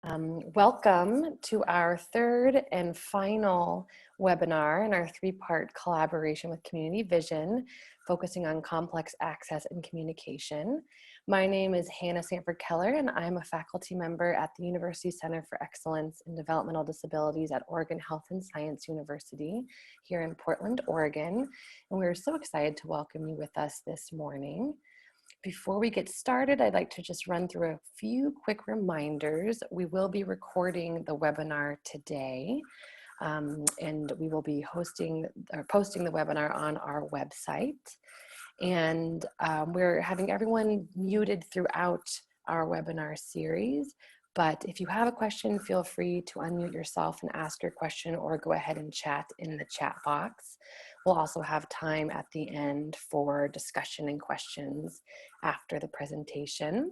Welcome to our third and final webinar in our three-part collaboration with Community Vision, focusing on complex access and communication. My name is Hannah Sanford Keller, and I'm a faculty member at the University Center for Excellence in Developmental Disabilities at Oregon Health and Science University here in Portland, Oregon. And we're so excited to welcome you with us this morning. Before we get started, I'd like to just run through a few quick reminders. We will be recording the webinar today, and we will be hosting or posting the webinar on our website. And we're having everyone muted throughout our webinar series. But if you have a question, feel free to unmute yourself and ask your question, or go ahead and chat in the chat box. We'll also have time at the end for discussion and questions after the presentation.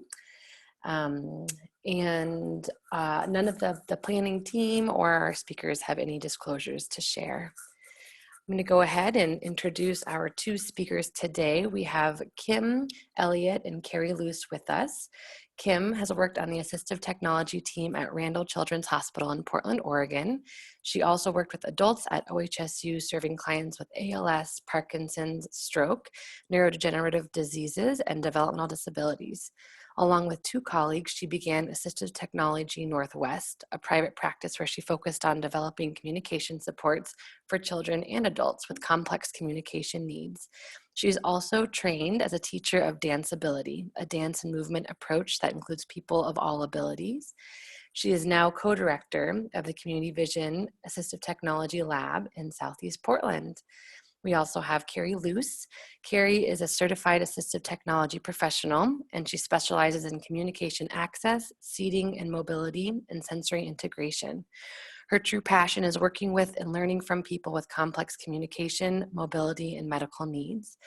None of the planning team or our speakers have any disclosures to share. I'm going to go ahead and introduce our two speakers today. We have Kim Elliott and Carrie Luce with us. Kim has worked on the assistive technology team at Randall Children's Hospital in Portland, Oregon. She also worked with adults at OHSU serving clients with ALS, Parkinson's, stroke, neurodegenerative diseases, and developmental disabilities. Along with two colleagues, she began Assistive Technology Northwest, a private practice where she focused on developing communication supports for children and adults with complex communication needs. She is also trained as a teacher of danceability, a dance and movement approach that includes people of all abilities. She is now co-director of the Community Vision Assistive Technology Lab in Southeast Portland. We also have Carrie Luce. Carrie is a certified assistive technology professional, and she specializes in communication access, seating and mobility, and sensory integration. Her true passion is working with and learning from people with complex communication, mobility, and medical needs.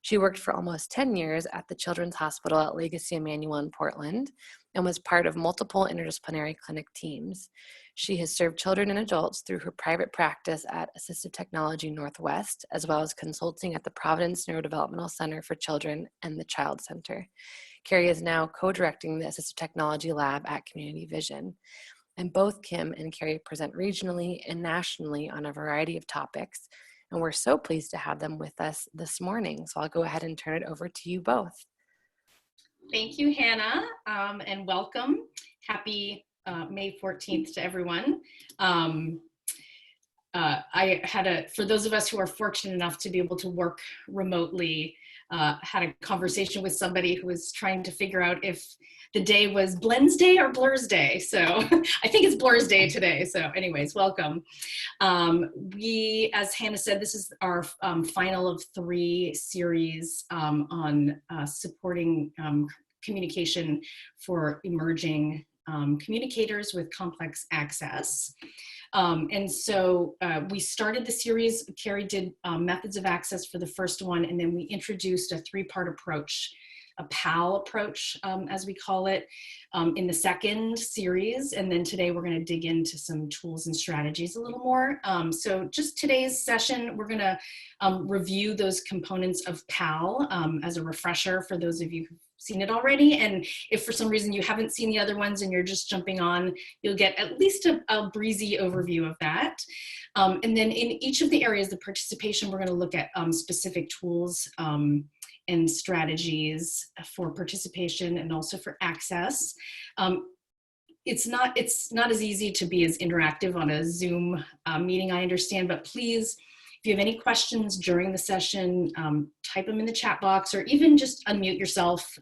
She worked for almost 10 years at the Children's Hospital at Legacy Emmanuel in Portland and was part of multiple interdisciplinary clinic teams. She has served children and adults through her private practice at Assistive Technology Northwest, as well as consulting at the Providence Neurodevelopmental Center for Children and the Child Center. Carrie is now co-directing the Assistive Technology Lab at Community Vision. And both Kim and Carrie present regionally and nationally on a variety of topics. And we're so pleased to have them with us this morning. So I'll go ahead and turn it over to you both. Thank you, Hannah, and welcome. Happy May 14th to everyone. For those of us who are fortunate enough to be able to work remotely, had a conversation with somebody who was trying to figure out if the day was Blend's Day or Blur's Day. So I think it's Blur's Day today. So anyways, welcome. As Hannah said, this is our final of three series on supporting communication for emerging communicators with complex access. And so we started the series. Carrie did methods of access for the first one, and then we introduced a three-part approach, a PAL approach, as we call it, in the second series. And then today we're going to dig into some tools and strategies a little more. So just today's session, we're going to review those components of PAL as a refresher for those of you who've seen it already. And if for some reason you haven't seen the other ones and you're just jumping on, you'll get at least a breezy overview of that. And then in each of the areas of participation, we're going to look at specific tools and strategies for participation and also for access. It's not as easy to be as interactive on a Zoom meeting, I understand, but please, if you have any questions during the session, type them in the chat box, or even just unmute yourself.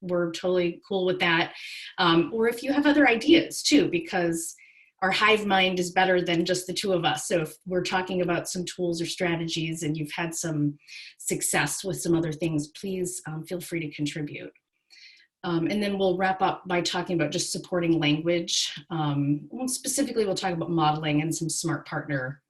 We're totally cool with that. Or if you have other ideas too, because our hive mind is better than just the two of us. So if we're talking about some tools or strategies and you've had some success with some other things, please feel free to contribute. And then we'll wrap up by talking about just supporting language. Specifically, we'll talk about modeling and some smart partner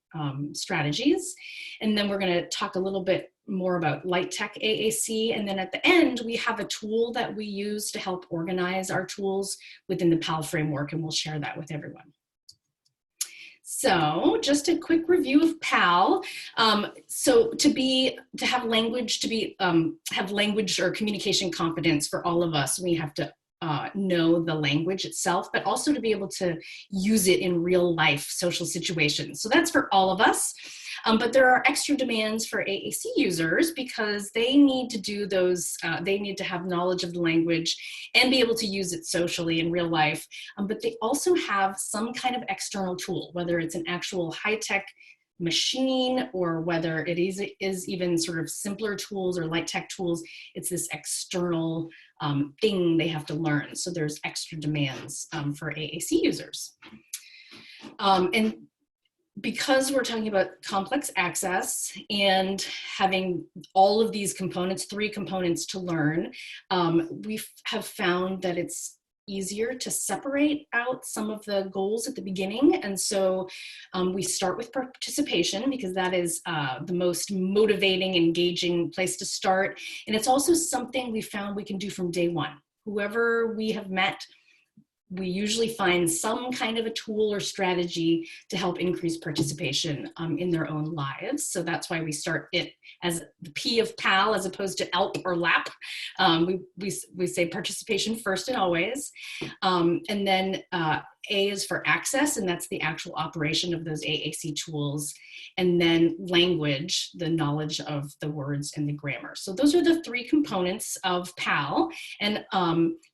strategies. And then we're going to talk a little bit more about light tech AAC. And then at the end, we have a tool that we use to help organize our tools within the PAL framework, and we'll share that with everyone. So just a quick review of PAL. So to have language or communication competence for all of us, we have to know the language itself, but also to be able to use it in real life social situations. So that's for all of us. But there are extra demands for AAC users because they need to do those, they need to have knowledge of the language and be able to use it socially in real life. But they also have some kind of external tool, whether it's an actual high-tech machine or whether it is even sort of simpler tools or light tech tools. It's this external thing they have to learn. So there's extra demands for AAC users. And because we're talking about complex access and having all of these components, 3 components to learn, we have found that it's easier to separate out some of the goals at the beginning. And so we start with participation because that is the most motivating, engaging place to start. And it's also something we found we can do from day one. Whoever we have met, we usually find some kind of a tool or strategy to help increase participation in their own lives. So that's why we start it as the P of PAL as opposed to ELP or LAP. We say participation first and always. And then A is for access, and that's the actual operation of those AAC tools. And then language, the knowledge of the words and the grammar. So those are the 3 components of PAL. And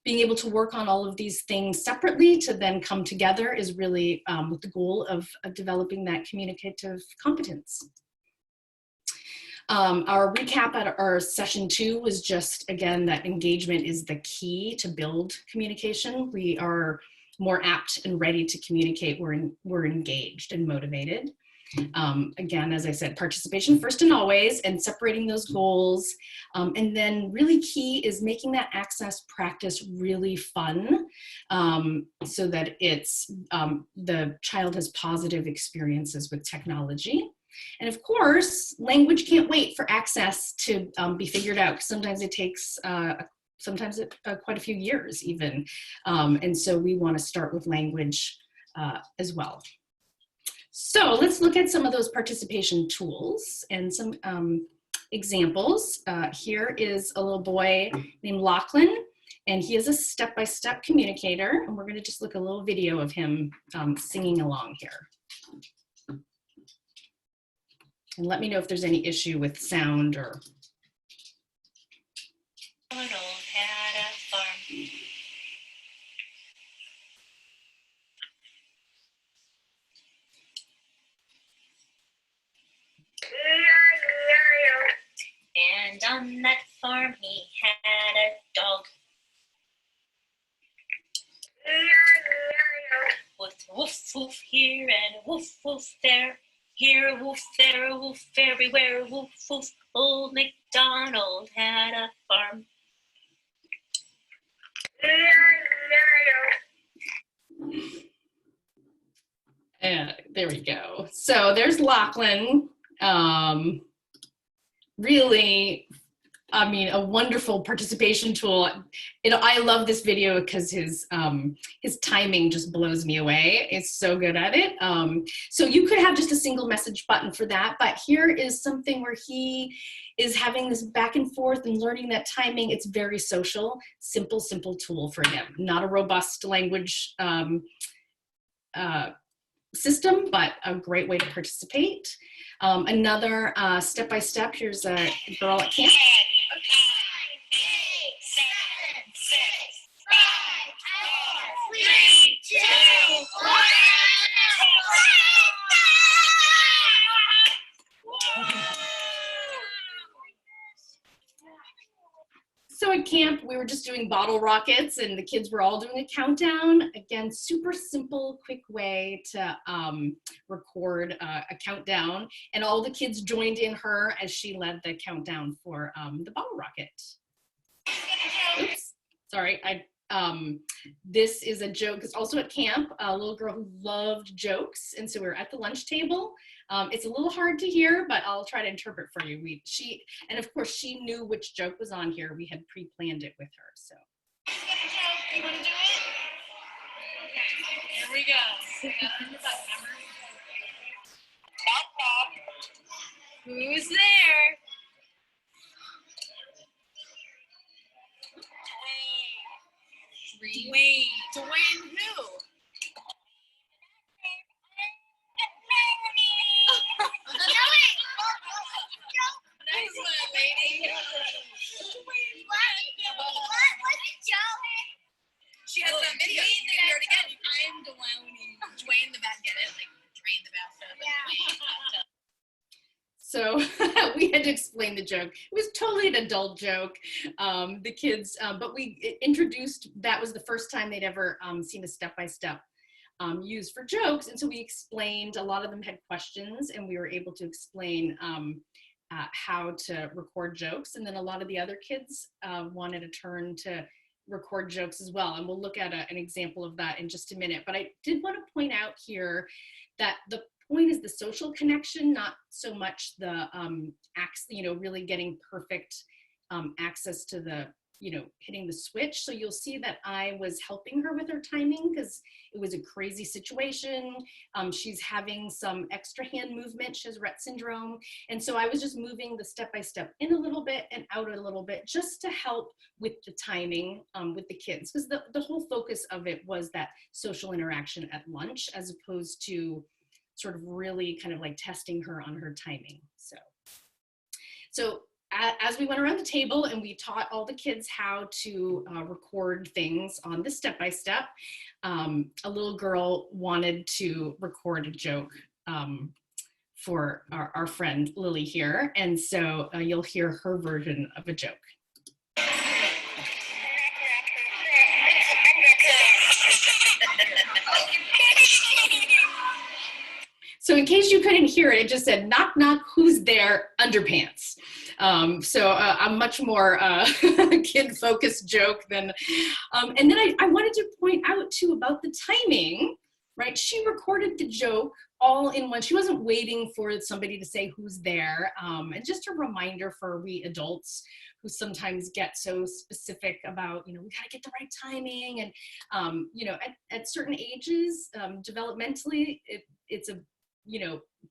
being able to work on all of these things separately to then come together is really with the goal of developing that communicative competence. Our recap at our session 2 was just, again, that engagement is the key to build communication. We are more apt and ready to communicate. We're engaged and motivated. Again, as I said, participation first and always, and separating those goals. And then really key is making that access practice really fun so that it's the child has positive experiences with technology. And of course, language can't wait for access to be figured out, because sometimes it takes quite a few years even. And so we want to start with language as well. So let's look at some of those participation tools and some examples. Here is a little boy named Lachlan, and he is a step-by-step communicator. And we're going to just look at a little video of him singing along here. And let me know if there's any issue with sound or... Donald had a farm. And on that farm he had a dog with woof woof here and woof woof there. Here a woof, there a woof, everywhere a woof woof. Old MacDonald had a farm. There we go. So there's Lachlan. Really, I mean, a wonderful participation tool. I love this video because his timing just blows me away. It's so good at it. So you could have just a single message button for that, but here is something where he is having this back and forth and learning that timing. It's very social, simple tool for him. Not a robust language system, but a great way to participate. Another step-by-step, here's a girl at camp. 5, 8, 7, 6, 5, 4, 3, 2, 1. So at camp, we were just doing bottle rockets and the kids were all doing a countdown. Again, super simple, quick way to record a countdown. And all the kids joined in her as she led the countdown for the bottle rocket. Oops, sorry. This is a joke. It's also at camp, a little girl who loved jokes. And so we were at the lunch table. It's a little hard to hear, but I'll try to interpret for you. And of course, she knew which joke was on here. We had pre-planned it with her, so. You want to do it? Okay, here we go. Who's there? Dwayne. Dwayne who? Nice one, lady. She has that video. You can hear it again. I'm Dwayne. Dwayne the bat. Get it? Like drain the bathtub. Yeah. So we had to explain the joke. It was totally an adult joke. The kids, but we introduced, that was the first time they'd ever seen a step-by-step used for jokes. And so we explained, a lot of them had questions, and we were able to explain how to record jokes. And then a lot of the other kids wanted a turn to record jokes as well. And we'll look at an example of that in just a minute. But I did want to point out here that the point is the social connection, not so much the really getting perfect access to the, hitting the switch. So you'll see that I was helping her with her timing because it was a crazy situation. She's having some extra hand movement. She has Rett syndrome. And so I was just moving the step-by-step in a little bit and out a little bit just to help with the timing with the kids. Because the whole focus of it was that social interaction at lunch, as opposed to sort of really kind of like testing her on her timing. So as we went around the table and we taught all the kids how to record things on the step-by-step, a little girl wanted to record a joke for our friend Lily here. And so you'll hear her version of a joke. So in case you couldn't hear it, it just said, knock, knock, who's there, underpants. So a much more kid-focused joke than, and then I wanted to point out too about the timing, right? She recorded the joke all in one. She wasn't waiting for somebody to say who's there. And just a reminder for we adults who sometimes get so specific about, we gotta get the right timing. And, at certain ages, developmentally, it's a,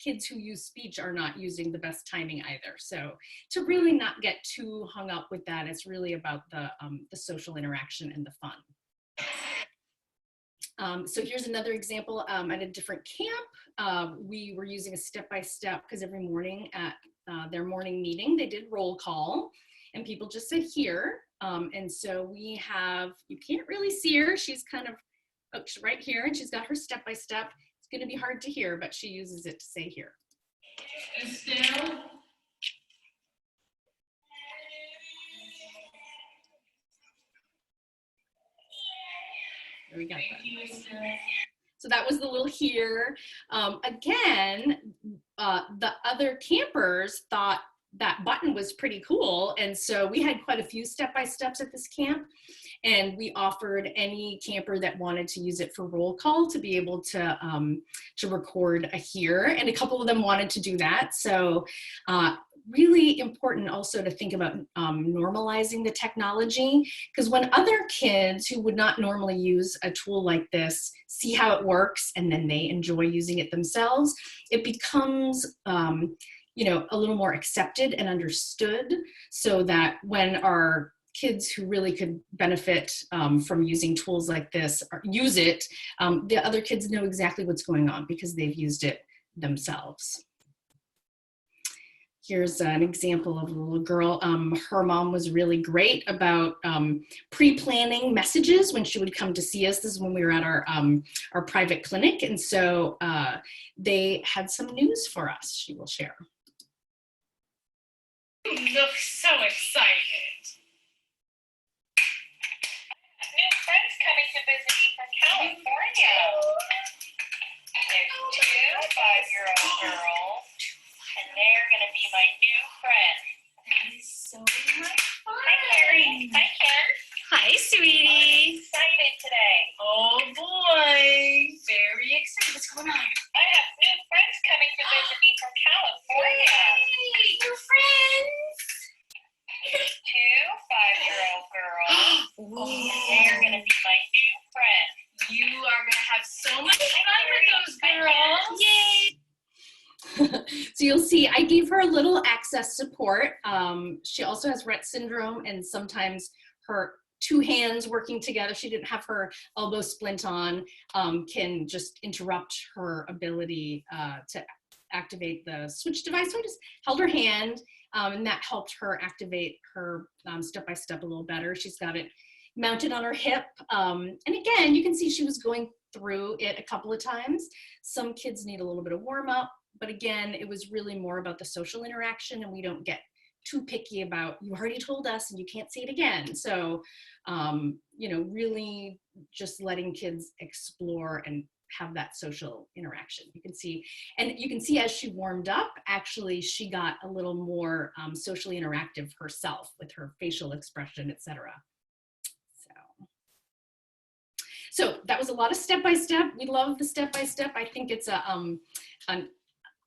kids who use speech are not using the best timing either. So to really not get too hung up with that, it's really about the social interaction and the fun. So here's another example at a different camp. We were using a step-by-step because every morning at their morning meeting, they did roll call and people just said here. And so we have, you can't really see her. She's kind of right here and she's got her step-by-step. Going to be hard to hear, but she uses it to say here. Estelle. There we go. So that was the little here. Again, the other campers thought that button was pretty cool. And so we had quite a few step-by-steps at this camp. And we offered any camper that wanted to use it for roll call to be able to record a here. And a couple of them wanted to do that. So really important also to think about normalizing the technology, because when other kids who would not normally use a tool like this see how it works and then they enjoy using it themselves, it becomes a little more accepted and understood, so that when our kids who really could benefit from using tools like this use it, the other kids know exactly what's going on because they've used it themselves. Here's an example of a little girl. Her mom was really great about pre-planning messages when she would come to see us. This is when we were at our private clinic. And so they had some news for us she will share. You look so excited. New friends coming to visit me from California. There's two 5-year-old girls, and they're going to be my new friends. That is so much fun. Hi, Carrie. Hi, Kim. Hi, sweetie. I'm excited today. Oh boy, very excited. What's going on? I have new friends coming to visit me from California. Hey, new friends. Two 5-year-old girls, and they're going to be my new friends. You are going to have so much fun with those girls. Yay. So you'll see I gave her a little access support. She also has Rett syndrome, and sometimes her two hands working together, she didn't have her elbow splint on, can just interrupt her ability to activate the switch device. So I just held her hand, and that helped her activate her step-by-step a little better. She's got it mounted on her hip. And again, you can see she was going through it a couple of times. Some kids need a little bit of warm up, but again, it was really more about the social interaction, and we don't get too picky about, you already told us and you can't say it again. So, you know, really just letting kids explore and have that social interaction. You can see, and you can see as she warmed up, actually, she got a little more socially interactive herself with her facial expression, etc. So that was a lot of step-by-step. We love the step-by-step. I think it's an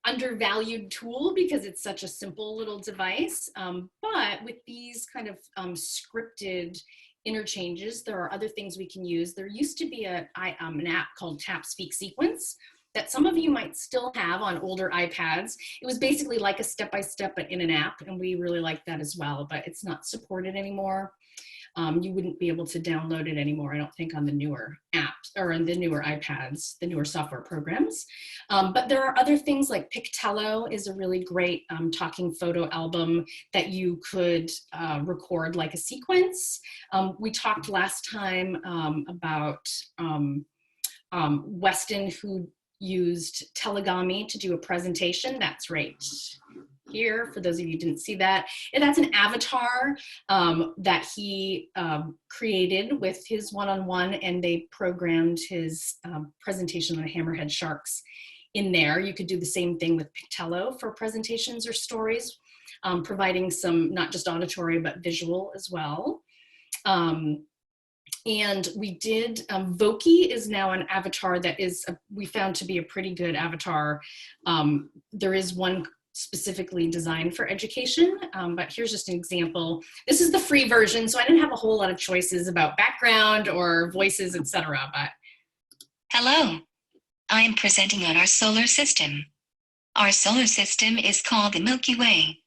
undervalued tool because it's such a simple little device. But with these kind of scripted interchanges, there are other things we can use. There used to be an app called Tap Speak Sequence that some of you might still have on older iPads. It was basically like a step-by-step, but in an app, and we really liked that as well, but it's not supported anymore. You wouldn't be able to download it anymore, I don't think, on the newer apps or on the newer iPads, the newer software programs. But there are other things like Pictello is a really great talking photo album that you could record like a sequence. We talked last time about Weston, who used Telegami to do a presentation. That's right here, for those of you who didn't see that. And that's an avatar that he created with his one-on-one, and they programmed his presentation on Hammerhead Sharks in there. You could do the same thing with Pictello for presentations or stories, providing some, not just auditory, but visual as well. And we did, Voki is now an avatar that is, we found to be a pretty good avatar. There is one specifically designed for education, but here's just an example. This is the free version, so I didn't have a whole lot of choices about background or voices, etc. But hello, I am presenting on our solar system. Our solar system is called the Milky Way.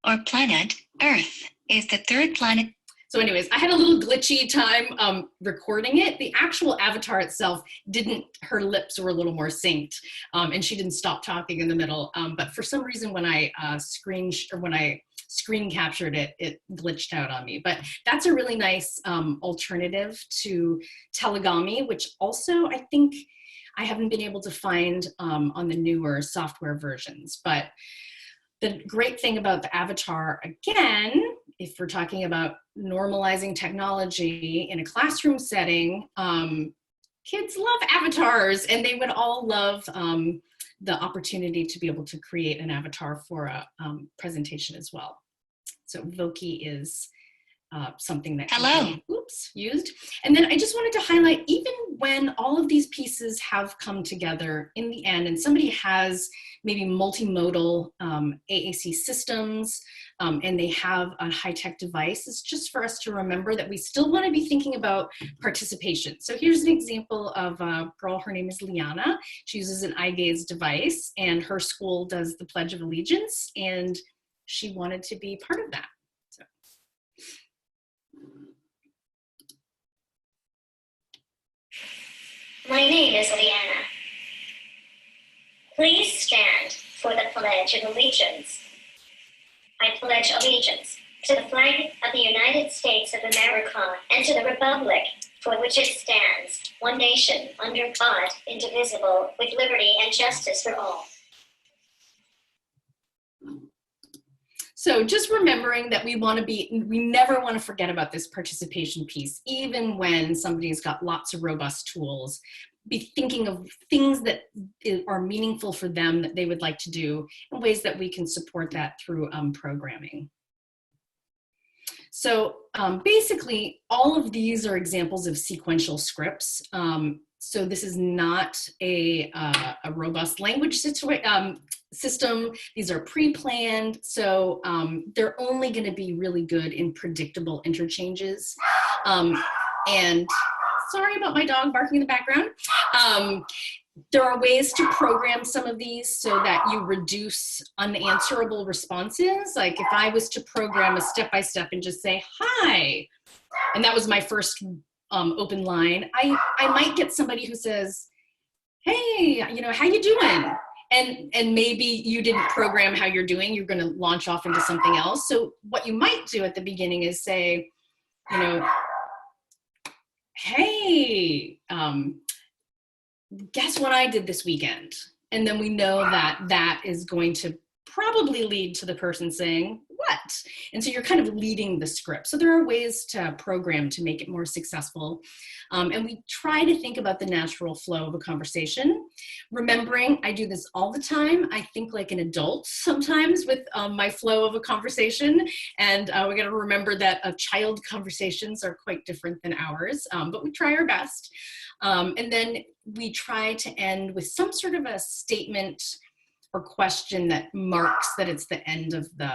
Our planet, Earth, is the third planet. So anyways, I had a little glitchy time recording it. The actual avatar itself didn't, her lips were a little more synced, and she didn't stop talking in the middle. But for some reason, when I screen captured it, it glitched out on me. But that's a really nice alternative to Telegami, which also I think I haven't been able to find on the newer software versions. But the great thing about the avatar, again, if we're talking about normalizing technology in a classroom setting, kids love avatars, and they would all love the opportunity to be able to create an avatar for a presentation as well. So Voki is something that hello used. And then I just wanted to highlight, even when all of these pieces have come together in the end, and somebody has maybe multimodal AAC systems, and they have a high-tech device, it's just for us to remember that we still want to be thinking about participation. So here's an example of a girl, her name is Liana. She uses an eye gaze device, and her school does the Pledge of Allegiance, and she wanted to be part of that. So. My name is Liana. Please stand for the Pledge of Allegiance. I pledge allegiance to the flag of the United States of America and to the republic for which it stands, one nation, under God, indivisible, with liberty and justice for all. So just remembering that we never want to forget about this participation piece, even when somebody's got lots of robust tools. Be thinking of things that are meaningful for them that they would like to do, and ways that we can support that through programming. So basically, all of these are examples of sequential scripts. So this is not a robust language system. These are pre-planned, so they're only going to be really good in predictable interchanges. And sorry about my dog barking in the background. There are ways to program some of these so that you reduce unanswerable responses. Like if I was to program a step-by-step and just say, hi, and that was my first open line, I might get somebody who says, hey, you know, how you doing? And maybe you didn't program how you're doing, you're gonna launch off into something else. So what you might do at the beginning is say, you know, hey, guess what I did this weekend? And then we know that that is going to probably lead to the person saying, what? And so you're kind of leading the script. So there are ways to program to make it more successful. And we try to think about the natural flow of a conversation. Remembering, I do this all the time. I think like an adult sometimes with my flow of a conversation. And we got to remember that child conversations are quite different than ours, but we try our best. And then we try to end with some sort of a statement or question that marks that it's the end of the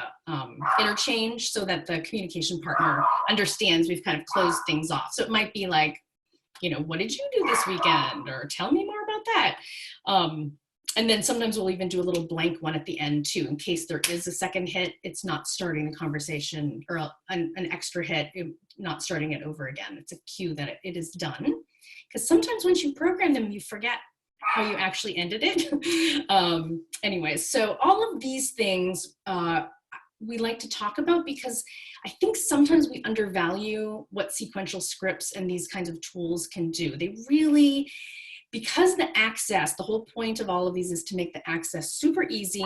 interchange so that the communication partner understands we've kind of closed things off. So it might be like, you know, what did you do this weekend? Or tell me more about that. And then sometimes we'll even do a little blank one at the end too, in case there is a second hit, it's not starting the conversation, or an extra hit, not starting it over again. It's a cue that it is done. Because sometimes once you program them, you forget how you actually ended it. Anyways, so all of these things we like to talk about because I think sometimes we undervalue what sequential scripts and these kinds of tools can do. They really, because the access, the whole point of all of these is to make the access super easy.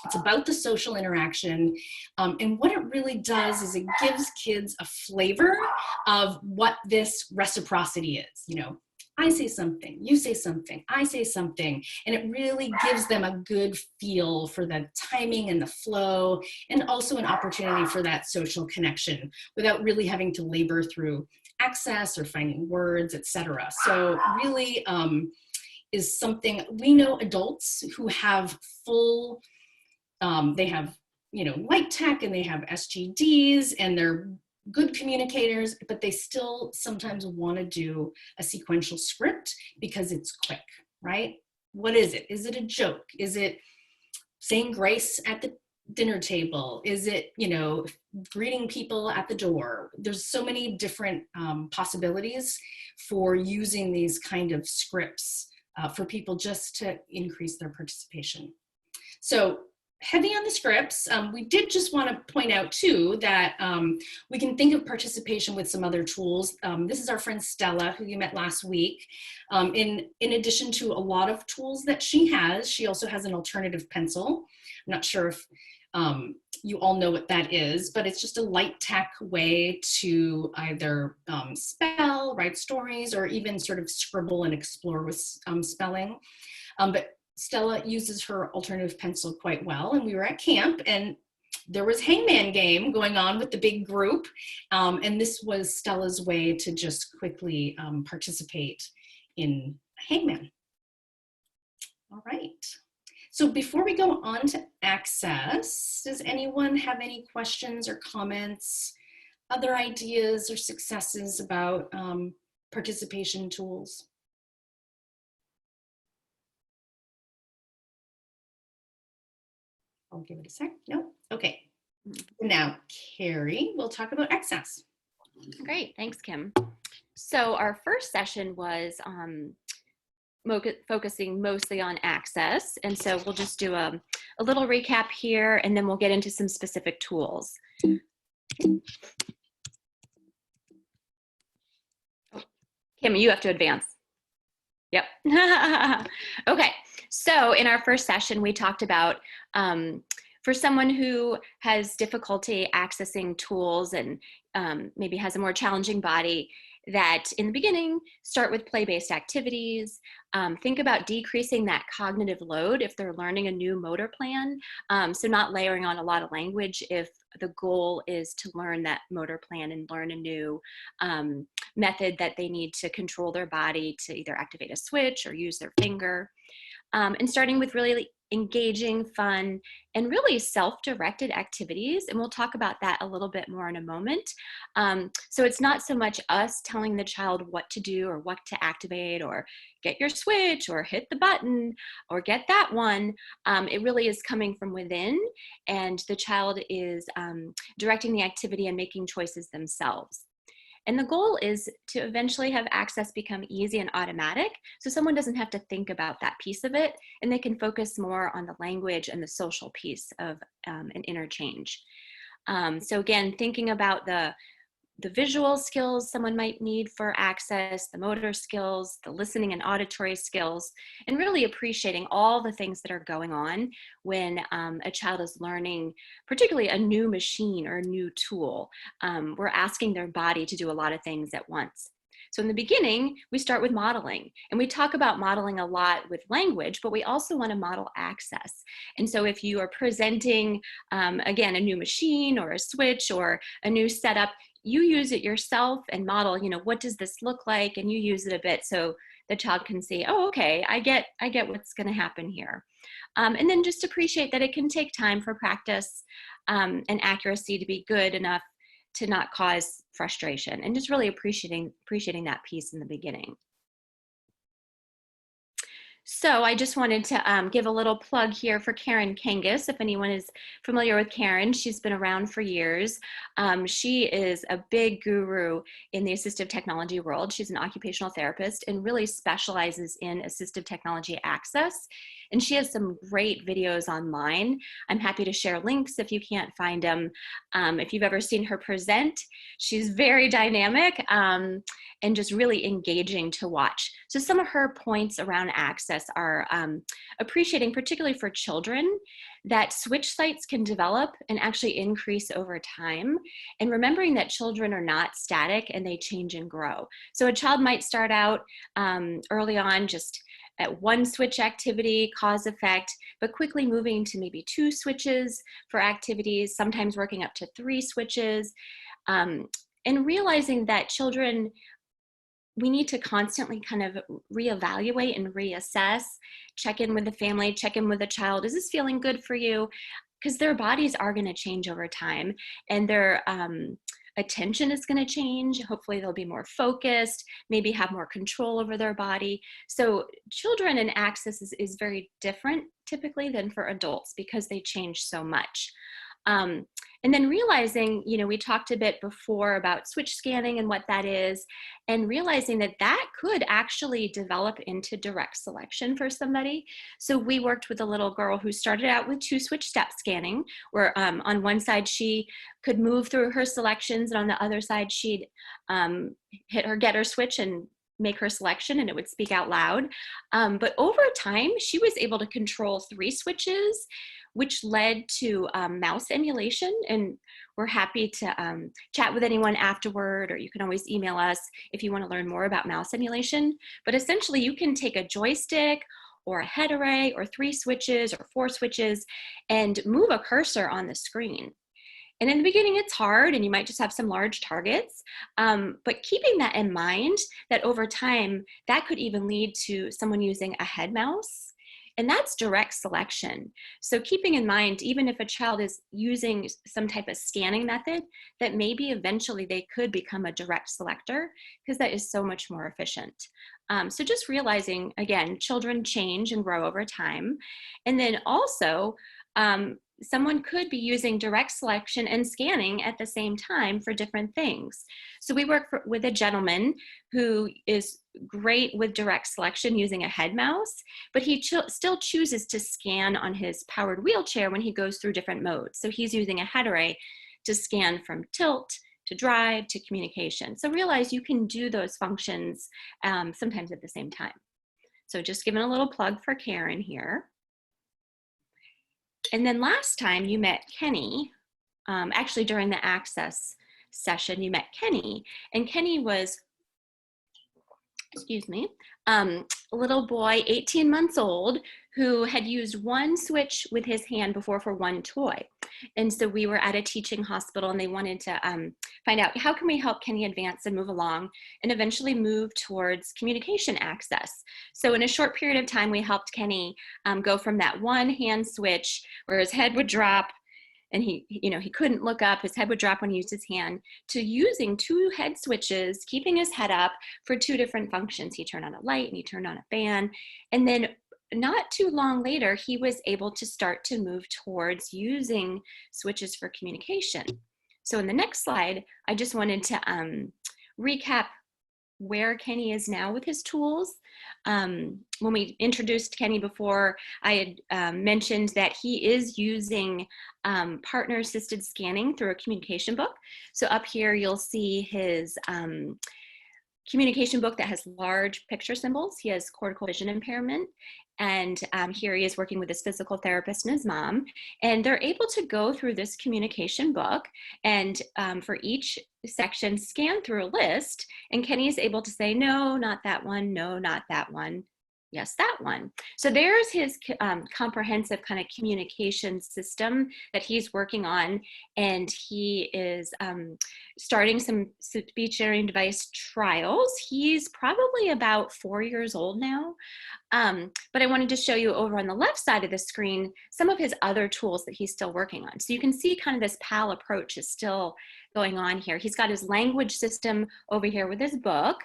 It's about the social interaction. And what it really does is it gives kids a flavor of what this reciprocity is. You know, I say something, you say something, I say something, and it really gives them a good feel for the timing and the flow, and also an opportunity for that social connection without really having to labor through access or finding words, etc. So really is something we know adults who have full, they have, you know, light tech and they have SGDs and they're good communicators, but they still sometimes want to do a sequential script because it's quick, right? What is it? Is it a joke? Is it saying grace at the dinner table? Is it, you know, greeting people at the door? There's so many different possibilities for using these kind of scripts for people just to increase their participation. So heavy on the scripts, we did just want to point out too that we can think of participation with some other tools. This is our friend Stella, who you met last week. In addition to a lot of tools that she also has an alternative pencil. I'm not sure if you all know what that is, but it's just a light tech way to either spell, write stories, or even sort of scribble and explore with spelling. But Stella uses her alternative pencil quite well, and we were at camp and there was hangman game going on with the big group, and this was Stella's way to just quickly participate in hangman. All right, so before we go on to access, does anyone have any questions or comments, other ideas or successes about participation tools? I'll give it a sec. No? Okay. Now, Carrie, we'll talk about access. Great. Thanks, Kim. So our first session was focusing mostly on access. And so we'll just do a little recap here, and then we'll get into some specific tools. Oh, Kim, you have to advance. Yep. Okay. So in our first session, we talked about for someone who has difficulty accessing tools and maybe has a more challenging body, that in the beginning, start with play-based activities. Think about decreasing that cognitive load if they're learning a new motor plan. So not layering on a lot of language if the goal is to learn that motor plan and learn a new method that they need to control their body to either activate a switch or use their finger. and starting with really engaging, fun, and really self-directed activities. And we'll talk about that a little bit more in a moment. So it's not so much us telling the child what to do or what to activate or get your switch or hit the button or get that one. It really is coming from within, and the child is directing the activity and making choices themselves. And the goal is to eventually have access become easy and automatic, so someone doesn't have to think about that piece of it, and they can focus more on the language and the social piece of an interchange. So again, thinking about the visual skills someone might need for access, the motor skills, the listening and auditory skills, and really appreciating all the things that are going on when a child is learning, particularly a new machine or a new tool. We're asking their body to do a lot of things at once. So in the beginning, we start with modeling, and we talk about modeling a lot with language, but we also want to model access. And so if you are presenting, again, a new machine or a switch or a new setup, you use it yourself and model, what does this look like? And you use it a bit so the child can see, oh, okay, I get what's going to happen here. And then just appreciate that it can take time for practice and accuracy to be good enough to not cause frustration, and just really appreciating that piece in the beginning. So I just wanted to give a little plug here for Karen Kangas. If anyone is familiar with Karen, she's been around for years. She is a big guru in the assistive technology world. She's an occupational therapist and really specializes in assistive technology access. And she has some great videos online. I'm happy to share links if you can't find them. If you've ever seen her present, she's very dynamic and just really engaging to watch. So some of her points around access are appreciating, particularly for children, that switch sites can develop and actually increase over time, and remembering that children are not static and they change and grow. So a child might start out early on just at one switch activity, cause effect, but quickly moving to maybe 2 switches for activities, sometimes working up to 3 switches, and realizing that children, we need to constantly kind of reevaluate and reassess, check in with the family, check in with the child. Is this feeling good for you? Because their bodies are going to change over time, and their attention is going to change. Hopefully they'll be more focused, maybe have more control over their body. So children and access is very different typically than for adults because they change so much. And then realizing, we talked a bit before about switch scanning and what that is, and realizing that that could actually develop into direct selection for somebody. So we worked with a little girl who started out with 2 switch step scanning, where on one side she could move through her selections, and on the other side she'd get her switch and make her selection, and it would speak out loud. But over time, she was able to control 3 switches, which led to mouse emulation. And we're happy to chat with anyone afterward, or you can always email us if you want to learn more about mouse emulation. But essentially, you can take a joystick or a head array or 3 switches or 4 switches and move a cursor on the screen. And in the beginning, it's hard, and you might just have some large targets, but keeping that in mind, that over time, that could even lead to someone using a head mouse, and that's direct selection. So keeping in mind, even if a child is using some type of scanning method, that maybe eventually they could become a direct selector, because that is so much more efficient. So just realizing, again, children change and grow over time. And then also, someone could be using direct selection and scanning at the same time for different things. So we work with a gentleman who is great with direct selection using a head mouse, but he still chooses to scan on his powered wheelchair when he goes through different modes. So he's using a head array to scan from tilt to drive to communication. So realize you can do those functions sometimes at the same time. So just giving a little plug for Karen here. And then last time you met Kenny, actually during the access session, you met Kenny, and Kenny was, a little boy, 18 months old, who had used 1 switch with his hand before for 1 toy. And so we were at a teaching hospital, and they wanted to find out how can we help Kenny advance and move along and eventually move towards communication access. So in a short period of time, we helped Kenny go from that one hand switch where his head would drop and he couldn't look up, his head would drop when he used his hand, to using 2 head switches, keeping his head up for 2 different functions. He turned on a light and he turned on a fan. And then not too long later, he was able to start to move towards using switches for communication. So in the next slide, I just wanted to recap where Kenny is now with his tools. When we introduced Kenny before, I had mentioned that he is using partner-assisted scanning through a communication book. So up here, you'll see his communication book that has large picture symbols. He has cortical vision impairment. And here he is working with his physical therapist and his mom. And they're able to go through this communication book and for each section scan through a list. And Kenny is able to say, no, not that one. No, not that one. Yes, that one. So there's his comprehensive kind of communication system that he's working on. And he is starting some speech generating device trials. He's probably about 4 years old now. But I wanted to show you over on the left side of the screen some of his other tools that he's still working on. So you can see kind of this PAL approach is still going on here. He's got his language system over here with his book.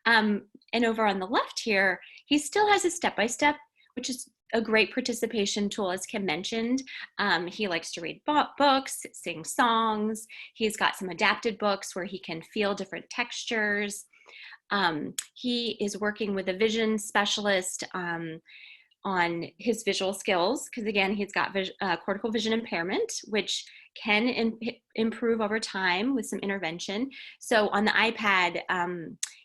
And over on the left here, he still has his step-by-step, which is a great participation tool, as Kim mentioned. He likes to read books, sing songs. He's got some adapted books where he can feel different textures. He is working with a vision specialist on his visual skills, because again, he's got cortical vision impairment, which can improve over time with some intervention. So on the iPad,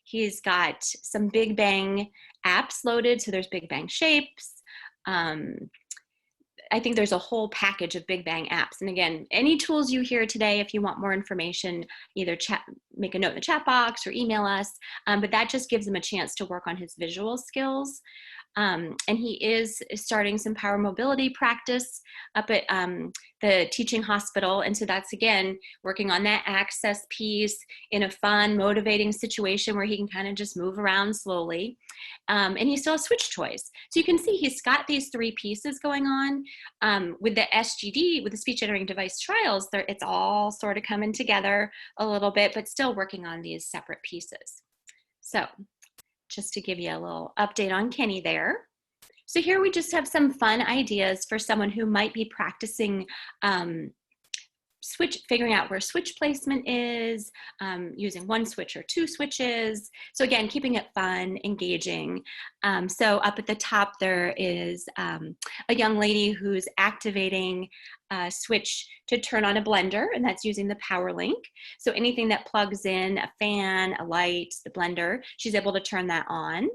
he's got some Big Bang apps loaded. So there's Big Bang shapes. I think there's a whole package of Big Bang apps. And again, any tools you hear today, if you want more information, either make a note in the chat box or email us. But that just gives him a chance to work on his visual skills. And he is starting some power mobility practice up at the teaching hospital. And so that's, again, working on that access piece in a fun, motivating situation where he can kind of just move around slowly. And he still has switch toys. So you can see he's got these 3 pieces going on. With the SGD, with the speech generating device trials, it's all sort of coming together a little bit, but still working on these separate pieces. So just to give you a little update on Kenny there. So here we just have some fun ideas for someone who might be practicing figuring out where switch placement is, using 1 switch or 2 switches. So again, keeping it fun, engaging. So up at the top, there is a young lady who's activating a switch to turn on a blender, and that's using the power link. So anything that plugs in, a fan, a light, the blender, she's able to turn that on.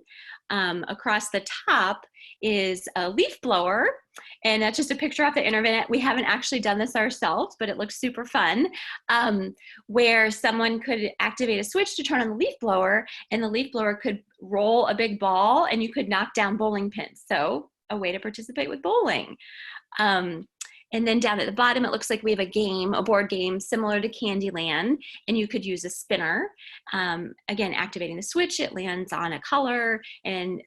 Across the top is a leaf blower, and that's just a picture off the internet. We haven't actually done this ourselves, but it looks super fun, where someone could activate a switch to turn on the leaf blower, and the leaf blower could roll a big ball and you could knock down bowling pins. So a way to participate with bowling. And then down at the bottom, it looks like we have a board game similar to Candyland, and you could use a spinner. Again, activating the switch, it lands on a color, and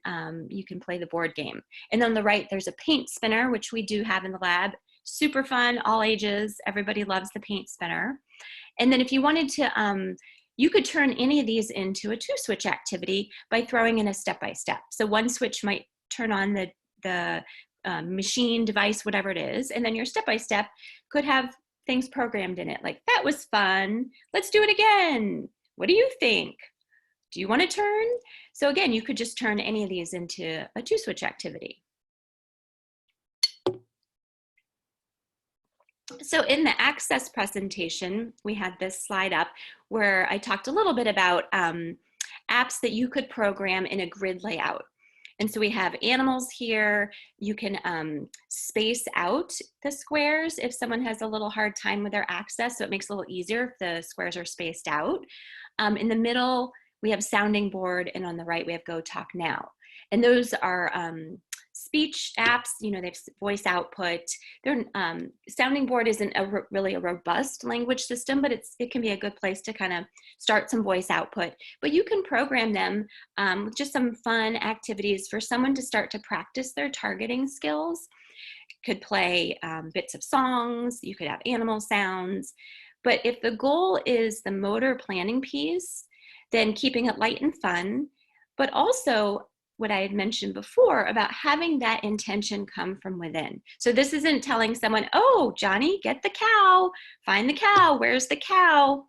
you can play the board game. And on the right, there's a paint spinner, which we do have in the lab. Super fun, all ages. Everybody loves the paint spinner. And then if you wanted to, you could turn any of these into a 2-switch activity by throwing in a step-by-step. So 1 switch might turn on the machine, device, whatever it is, and then your step-by-step could have things programmed in it, like, that was fun, let's do it again, what do you think, do you want to turn? So again, you could just turn any of these into a 2-switch activity. So in the access presentation, we had this slide up where I talked a little bit about apps that you could program in a grid layout. And so we have animals here. You can space out the squares if someone has a little hard time with their access, so it makes it a little easier if the squares are spaced out. In the middle, we have sounding board, and on the right, we have Go Talk Now. And those are speech apps, you know, they have voice output. Their sounding board isn't really a robust language system, but it can be a good place to kind of start some voice output. But you can program them with just some fun activities for someone to start to practice their targeting skills. Could play bits of songs, you could have animal sounds. But if the goal is the motor planning piece, then keeping it light and fun, but also what I had mentioned before about having that intention come from within. So this isn't telling someone, oh, Johnny, get the cow, find the cow, where's the cow?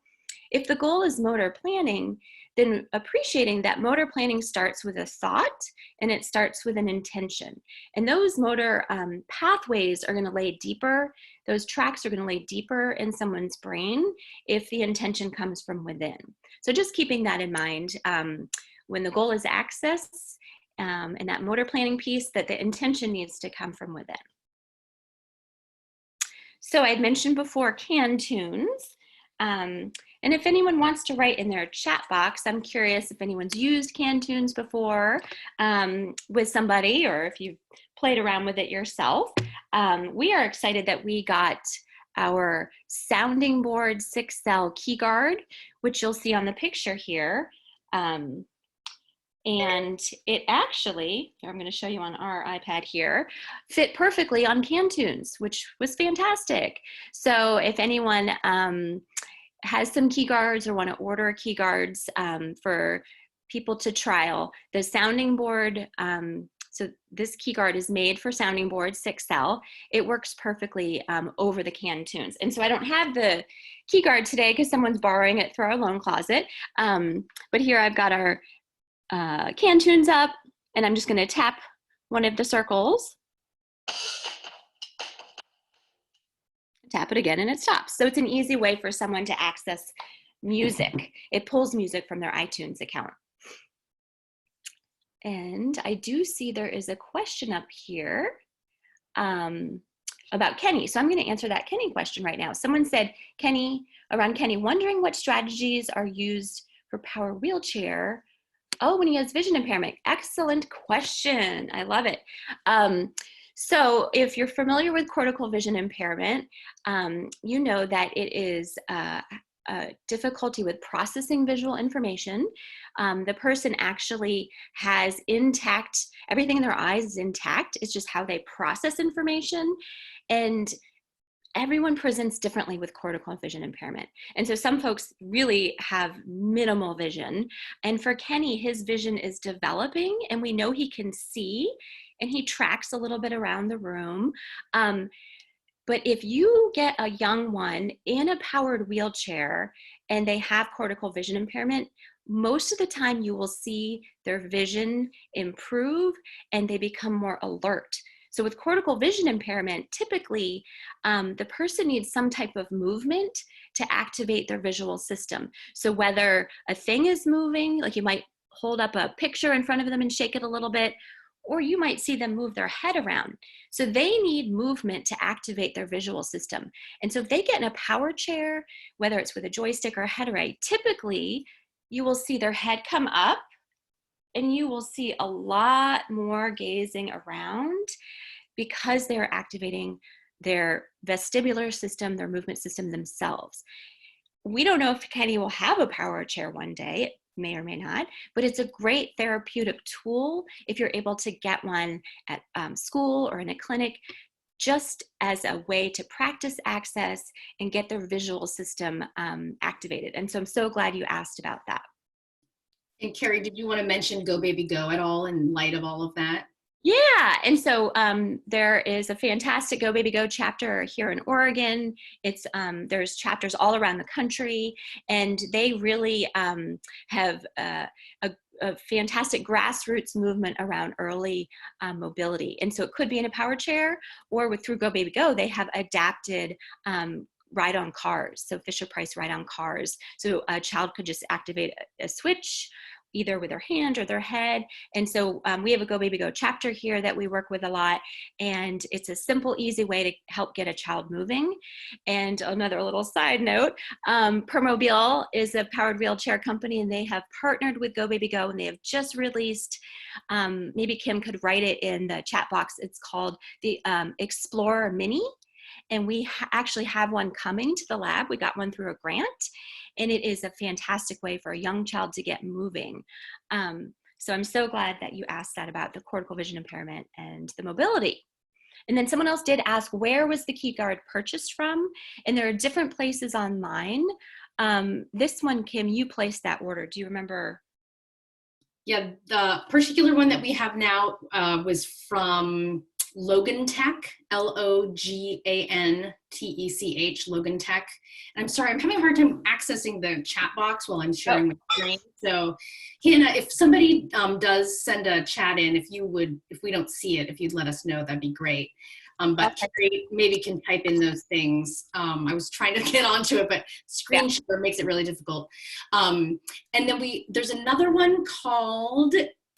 If the goal is motor planning, then appreciating that motor planning starts with a thought and it starts with an intention. And those motor pathways are gonna lay deeper, those tracks are gonna lay deeper in someone's brain if the intention comes from within. So just keeping that in mind, when the goal is access, and that motor planning piece, that the intention needs to come from within. So I had mentioned before canned tunes. And if anyone wants to write in their chat box, I'm curious if anyone's used canned tunes before with somebody, or if you've played around with it yourself. We are excited that we got our sounding board 6-cell key guard, which you'll see on the picture here. And it actually, I'm going to show you on our iPad here, fit perfectly on canned tunes, which was fantastic. So if anyone has some key guards or want to order key guards for people to trial, the sounding board, so this key guard is made for sounding board 6-cell. It works perfectly over the canned tunes. And so I don't have the key guard today because someone's borrowing it through our loan closet. But here I've got our canned tunes up, and I'm just going to tap one of the circles, tap it again, and it stops. So it's an easy way for someone to access music. It pulls music from their iTunes account. And I do see there is a question up here about Kenny. So I'm going to answer that Kenny question right now. Someone said, around Kenny, wondering what strategies are used for power wheelchair. Oh, when he has vision impairment. Excellent question. I love it. So if you're familiar with cortical vision impairment, you know that it is a difficulty with processing visual information. The person actually has intact, everything in their eyes is intact. It's just how they process information. And everyone presents differently with cortical vision impairment. And so some folks really have minimal vision. And for Kenny, his vision is developing, and we know he can see, and he tracks a little bit around the room. But if you get a young one in a powered wheelchair and they have cortical vision impairment, most of the time you will see their vision improve and they become more alert. So with cortical vision impairment, typically the person needs some type of movement to activate their visual system. So whether a thing is moving, like you might hold up a picture in front of them and shake it a little bit, or you might see them move their head around. So they need movement to activate their visual system. And so if they get in a power chair, whether it's with a joystick or a head array, typically you will see their head come up and you will see a lot more gazing around because they're activating their vestibular system, their movement system themselves. We don't know if Kenny will have a power chair one day, it may or may not, but it's a great therapeutic tool if you're able to get one at school or in a clinic, just as a way to practice access and get their visual system activated. And so I'm so glad you asked about that. And Carrie, did you want to mention Go Baby Go at all in light of all of that? Yeah, and so there is a fantastic Go Baby Go chapter here in Oregon. It's there's chapters all around the country, and they really have a fantastic grassroots movement around early mobility. And so it could be in a power chair, or through Go Baby Go, they have adapted ride-on cars, so Fisher-Price ride-on cars. So a child could just activate a switch, either with their hand or their head. And so we have a Go Baby Go chapter here that we work with a lot. And it's a simple, easy way to help get a child moving. And another little side note, Permobile is a powered wheelchair company, and they have partnered with Go Baby Go, and they have just released, maybe Kim could write it in the chat box, it's called the Explorer Mini. And we actually have one coming to the lab. We got one through a grant, and it is a fantastic way for a young child to get moving. So I'm so glad that you asked that about the cortical vision impairment and the mobility. And then someone else did ask, where was the key guard purchased from? And there are different places online. This one, Kim, you placed that order. Do you remember? Yeah, the particular one that we have now was from Logan Tech, LOGANTECH, Logan Tech. And I'm sorry, I'm having a hard time accessing the chat box while I'm sharing my screen. So Hannah, if somebody does send a chat in, if we don't see it, if you'd let us know, that'd be great. But Carrie maybe can type in those things. I was trying to get onto it, but screen share makes it really difficult. And then there's another one called,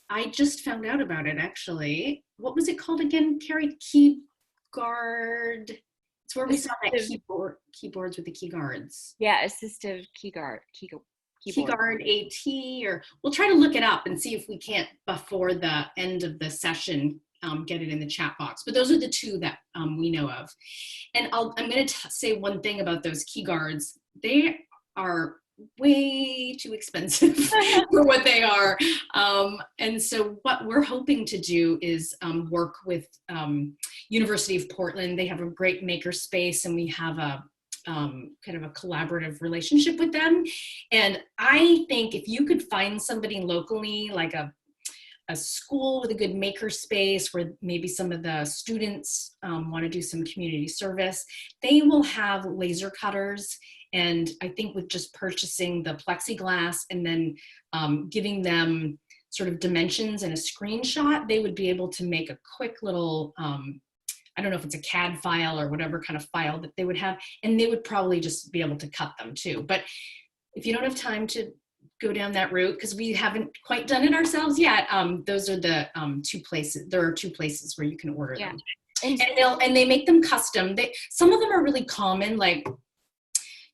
I just found out about it actually. What was it called again, Carrie? Key guard. It's where we saw that keyboards with the key guards. Yeah, assistive key guard. Key guard AT, or we'll try to look it up and see if we can't, before the end of the session, get it in the chat box. But those are the two that we know of. And I'm going to say one thing about those key guards. They are way too expensive for what they are. And so what we're hoping to do is work with University of Portland. They have a great maker space, and we have a kind of a collaborative relationship with them. And I think if you could find somebody locally, like a school with a good maker space where maybe some of the students want to do some community service, they will have laser cutters. And I think with just purchasing the plexiglass and then giving them sort of dimensions and a screenshot, they would be able to make a quick little, I don't know if it's a CAD file or whatever kind of file that they would have, and they would probably just be able to cut them too. But if you don't have time to go down that route, because we haven't quite done it ourselves yet, those are the two places. There are two places where you can order them. And they make them custom. Some of them are really common, like,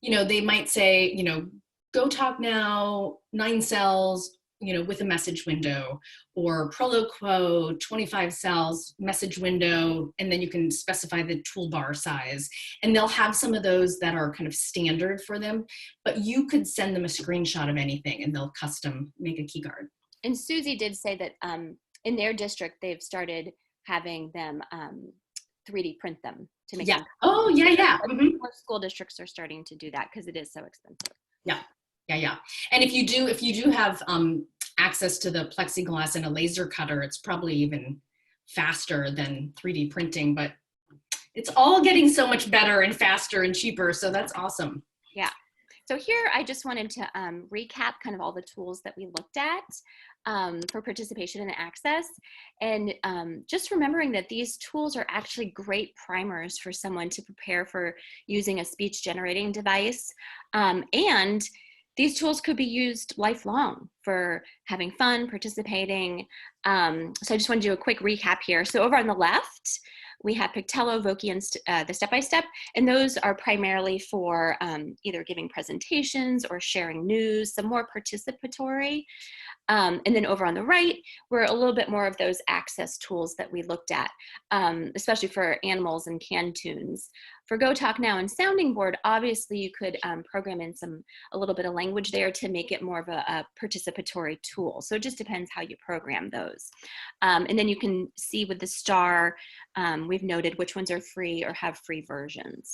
you know, they might say, you know, go talk now, 9 cells, you know, with a message window, or Proloquo, 25 cells, message window, and then you can specify the toolbar size. And they'll have some of those that are kind of standard for them, but you could send them a screenshot of anything and they'll custom make a key guard. And Susie did say that in their district, they've started having them 3D print them to make them. Oh, yeah. Mm-hmm. More school districts are starting to do that because it is so expensive. Yeah. And if you do have access to the plexiglass and a laser cutter, it's probably even faster than 3D printing, but it's all getting so much better and faster and cheaper. So that's awesome. Yeah. So here I just wanted to recap kind of all the tools that we looked at for participation and access. And just remembering that these tools are actually great primers for someone to prepare for using a speech generating device. And these tools could be used lifelong for having fun, participating. So I just want to do a quick recap here. So over on the left, we have Pictello, Voki, and the step-by-step, and those are primarily for either giving presentations or sharing news, some more participatory. And then over on the right, we're a little bit more of those access tools that we looked at, especially for animals and canned tunes. For Go Talk Now and Sounding Board, obviously you could program in a little bit of language there to make it more of a participatory tool. So it just depends how you program those. And then you can see with the star, we've noted which ones are free or have free versions.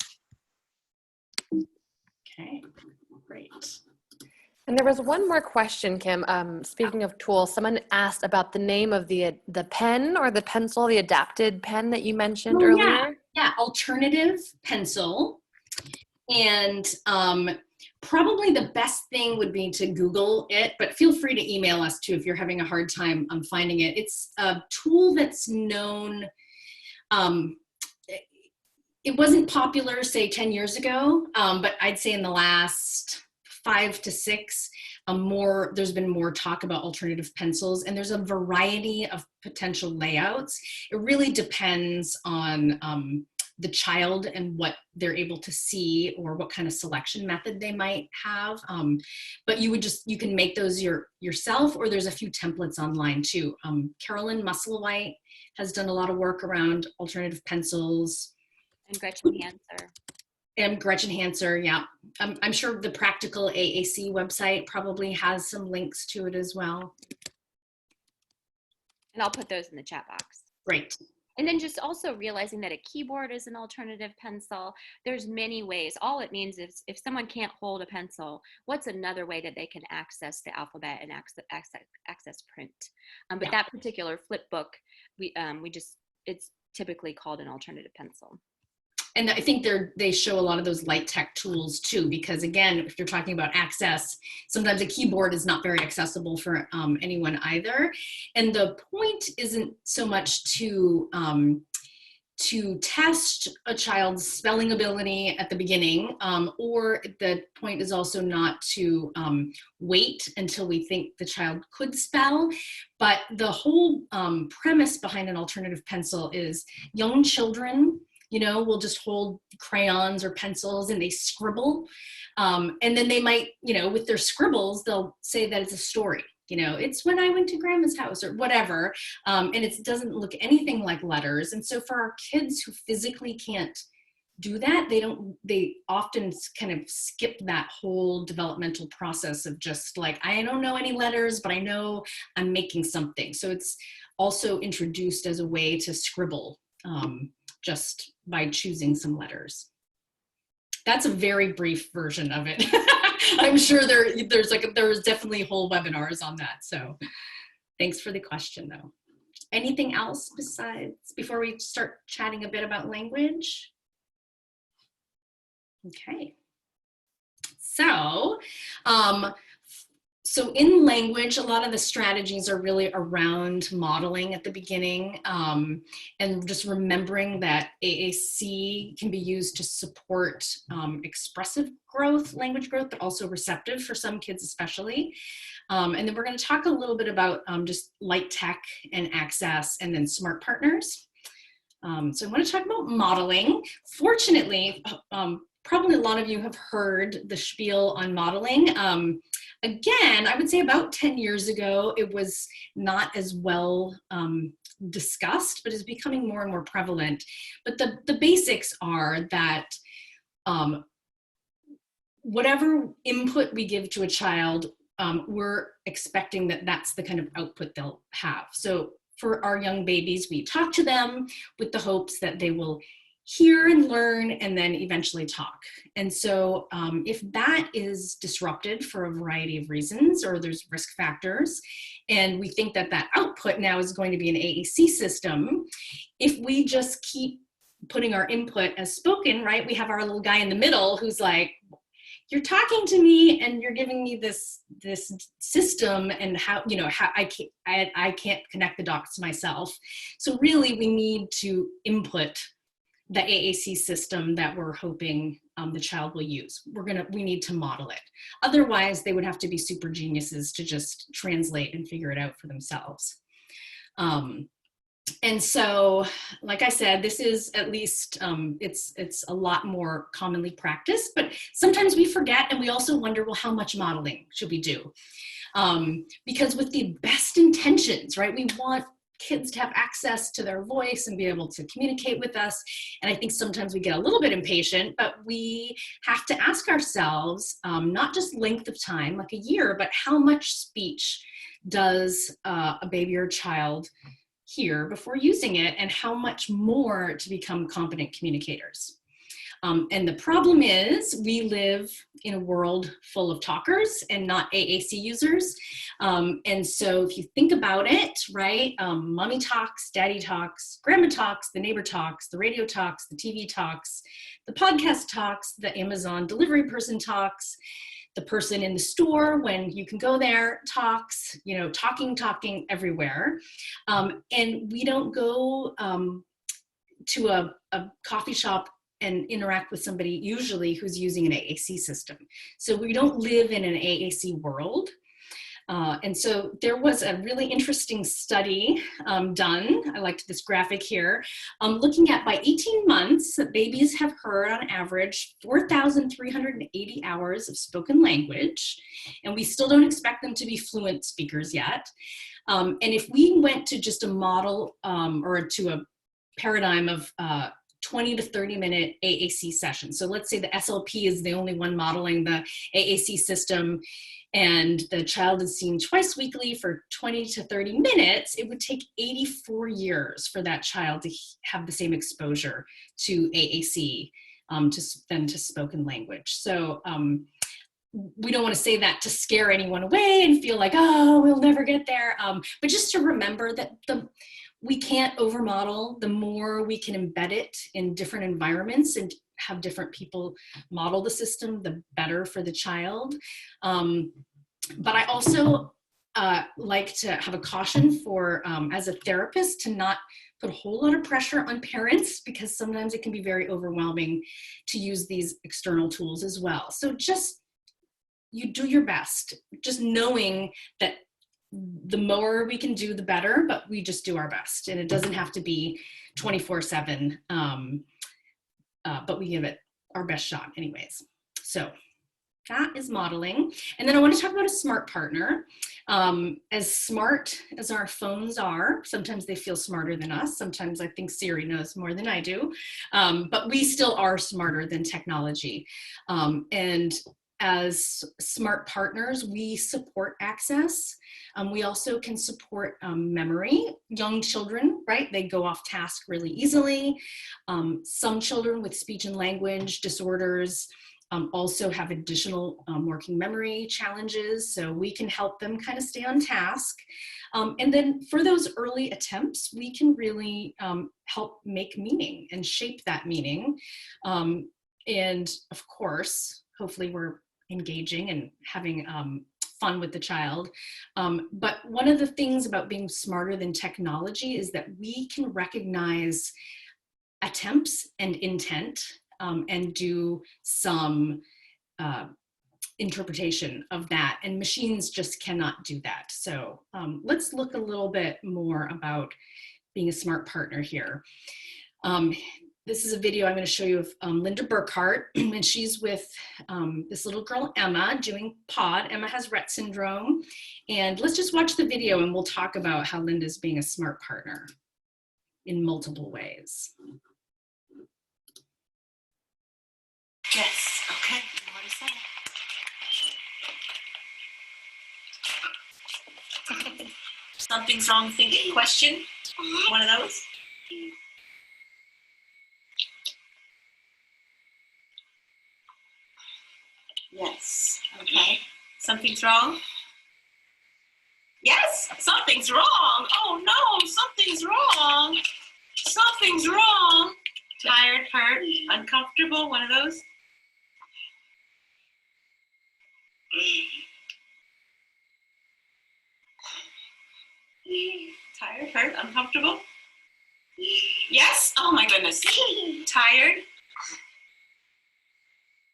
Okay, great. And there was one more question, Kim. Speaking of tools, someone asked about the name of the pen or the pencil, the adapted pen that you mentioned earlier. Yeah, alternative pencil. And probably the best thing would be to Google it, but feel free to email us too if you're having a hard time finding it. It's a tool that's known, it wasn't popular, say 10 years ago, but I'd say in the last 5 to 6, there's been more talk about alternative pencils, and there's a variety of potential layouts. It really depends on the child and what they're able to see or what kind of selection method they might have. But you can make those yourself, or there's a few templates online too. Carolyn Musselwhite has done a lot of work around alternative pencils. And Gretchen Hanser. And Gretchen Hanser, yeah. I'm sure the Practical AAC website probably has some links to it as well. And I'll put those in the chat box. Great. And then just also realizing that a keyboard is an alternative pencil. There's many ways. All it means is if someone can't hold a pencil, what's another way that they can access the alphabet and access print? But that particular flip book, it's typically called an alternative pencil. And I think they show a lot of those light tech tools too, because again, if you're talking about access, sometimes a keyboard is not very accessible for anyone either. And the point isn't so much to test a child's spelling ability at the beginning, or the point is also not to wait until we think the child could spell. But the whole premise behind an alternative pencil is young children, will just hold crayons or pencils and they scribble. And then they might, with their scribbles, they'll say that it's a story. It's when I went to grandma's house or whatever. And it doesn't look anything like letters. And so for our kids who physically can't do that, they often kind of skip that whole developmental process of just like, I don't know any letters, but I know I'm making something. So it's also introduced as a way to scribble, just by choosing some letters. That's a very brief version of it. I'm sure there's definitely whole webinars on that. So thanks for the question though. Anything else before we start chatting a bit about language? Okay. So in language, a lot of the strategies are really around modeling at the beginning, and just remembering that AAC can be used to support expressive growth, language growth, but also receptive for some kids especially. And then we're going to talk a little bit about just light tech and access, and then smart partners. So I want to talk about modeling. Fortunately, probably a lot of you have heard the spiel on modeling. Again, I would say about 10 years ago, it was not as well discussed, but is becoming more and more prevalent. But the basics are that whatever input we give to a child, we're expecting that that's the kind of output they'll have. So for our young babies, we talk to them with the hopes that they will hear and learn and then eventually talk. And so if that is disrupted for a variety of reasons, or there's risk factors, and we think that that output now is going to be an AAC system, if we just keep putting our input as spoken, right, we have our little guy in the middle who's like, you're talking to me and you're giving me this system, and how I can't connect the dots myself. So really we need to input the AAC system that we're hoping the child will use. We need to model it. Otherwise, they would have to be super geniuses to just translate and figure it out for themselves. And so, like I said, this is at least, it's a lot more commonly practiced, but sometimes we forget, and we also wonder, well, how much modeling should we do? Because with the best intentions, right, we want kids to have access to their voice and be able to communicate with us. And I think sometimes we get a little bit impatient, but we have to ask ourselves, not just length of time, like a year, but how much speech does a baby or child hear before using it, and how much more to become competent communicators. And the problem is we live in a world full of talkers and not AAC users. And so if you think about it, right, mommy talks, daddy talks, grandma talks, the neighbor talks, the radio talks, the TV talks, the podcast talks, the Amazon delivery person talks, the person in the store when you can go there talks, talking everywhere. And we don't go to a coffee shop and interact with somebody usually who's using an AAC system. So we don't live in an AAC world. And so there was a really interesting study done. I liked this graphic here, looking at by 18 months, babies have heard on average 4,380 hours of spoken language, and we still don't expect them to be fluent speakers yet. And if we went to just a model or to a paradigm of 20 to 30 minute AAC sessions. So let's say the SLP is the only one modeling the AAC system, and the child is seen twice weekly for 20 to 30 minutes, it would take 84 years for that child to have the same exposure to AAC than to spoken language. So we don't want to say that to scare anyone away and feel like, oh, we'll never get there. But just to remember that we can't overmodel. The more we can embed it in different environments and have different people model the system, the better for the child. But I also like to have a caution for, as a therapist, to not put a whole lot of pressure on parents, because sometimes it can be very overwhelming to use these external tools as well. So just, you do your best, just knowing that the more we can do, the better, but we just do our best. And it doesn't have to be 24/7, but we give it our best shot anyways. So that is modeling. And then I want to talk about a smart partner. As smart as our phones are, sometimes they feel smarter than us. Sometimes I think Siri knows more than I do, but we still are smarter than technology. And as smart partners, we support access. We also can support memory. Young children, right? They go off task really easily. Some children with speech and language disorders also have additional working memory challenges, so we can help them kind of stay on task. And then for those early attempts, we can really help make meaning and shape that meaning. And of course, hopefully we're engaging and having fun with the child. But one of the things about being smarter than technology is that we can recognize attempts and intent and do some interpretation of that, and machines just cannot do that. So let's look a little bit more about being a smart partner here. This is a video I'm going to show you of Linda Burkhart, and she's with this little girl, Emma, doing POD. Emma has Rett syndrome, and let's just watch the video and we'll talk about how Linda's being a smart partner in multiple ways. Yes, okay, what to say? Something's wrong thinking, question, one of those? Yes, okay, something's wrong? Yes, something's wrong, oh no, something's wrong, something's wrong. Tired, hurt, uncomfortable, one of those? Tired, hurt, uncomfortable? Yes? Oh my goodness. Tired?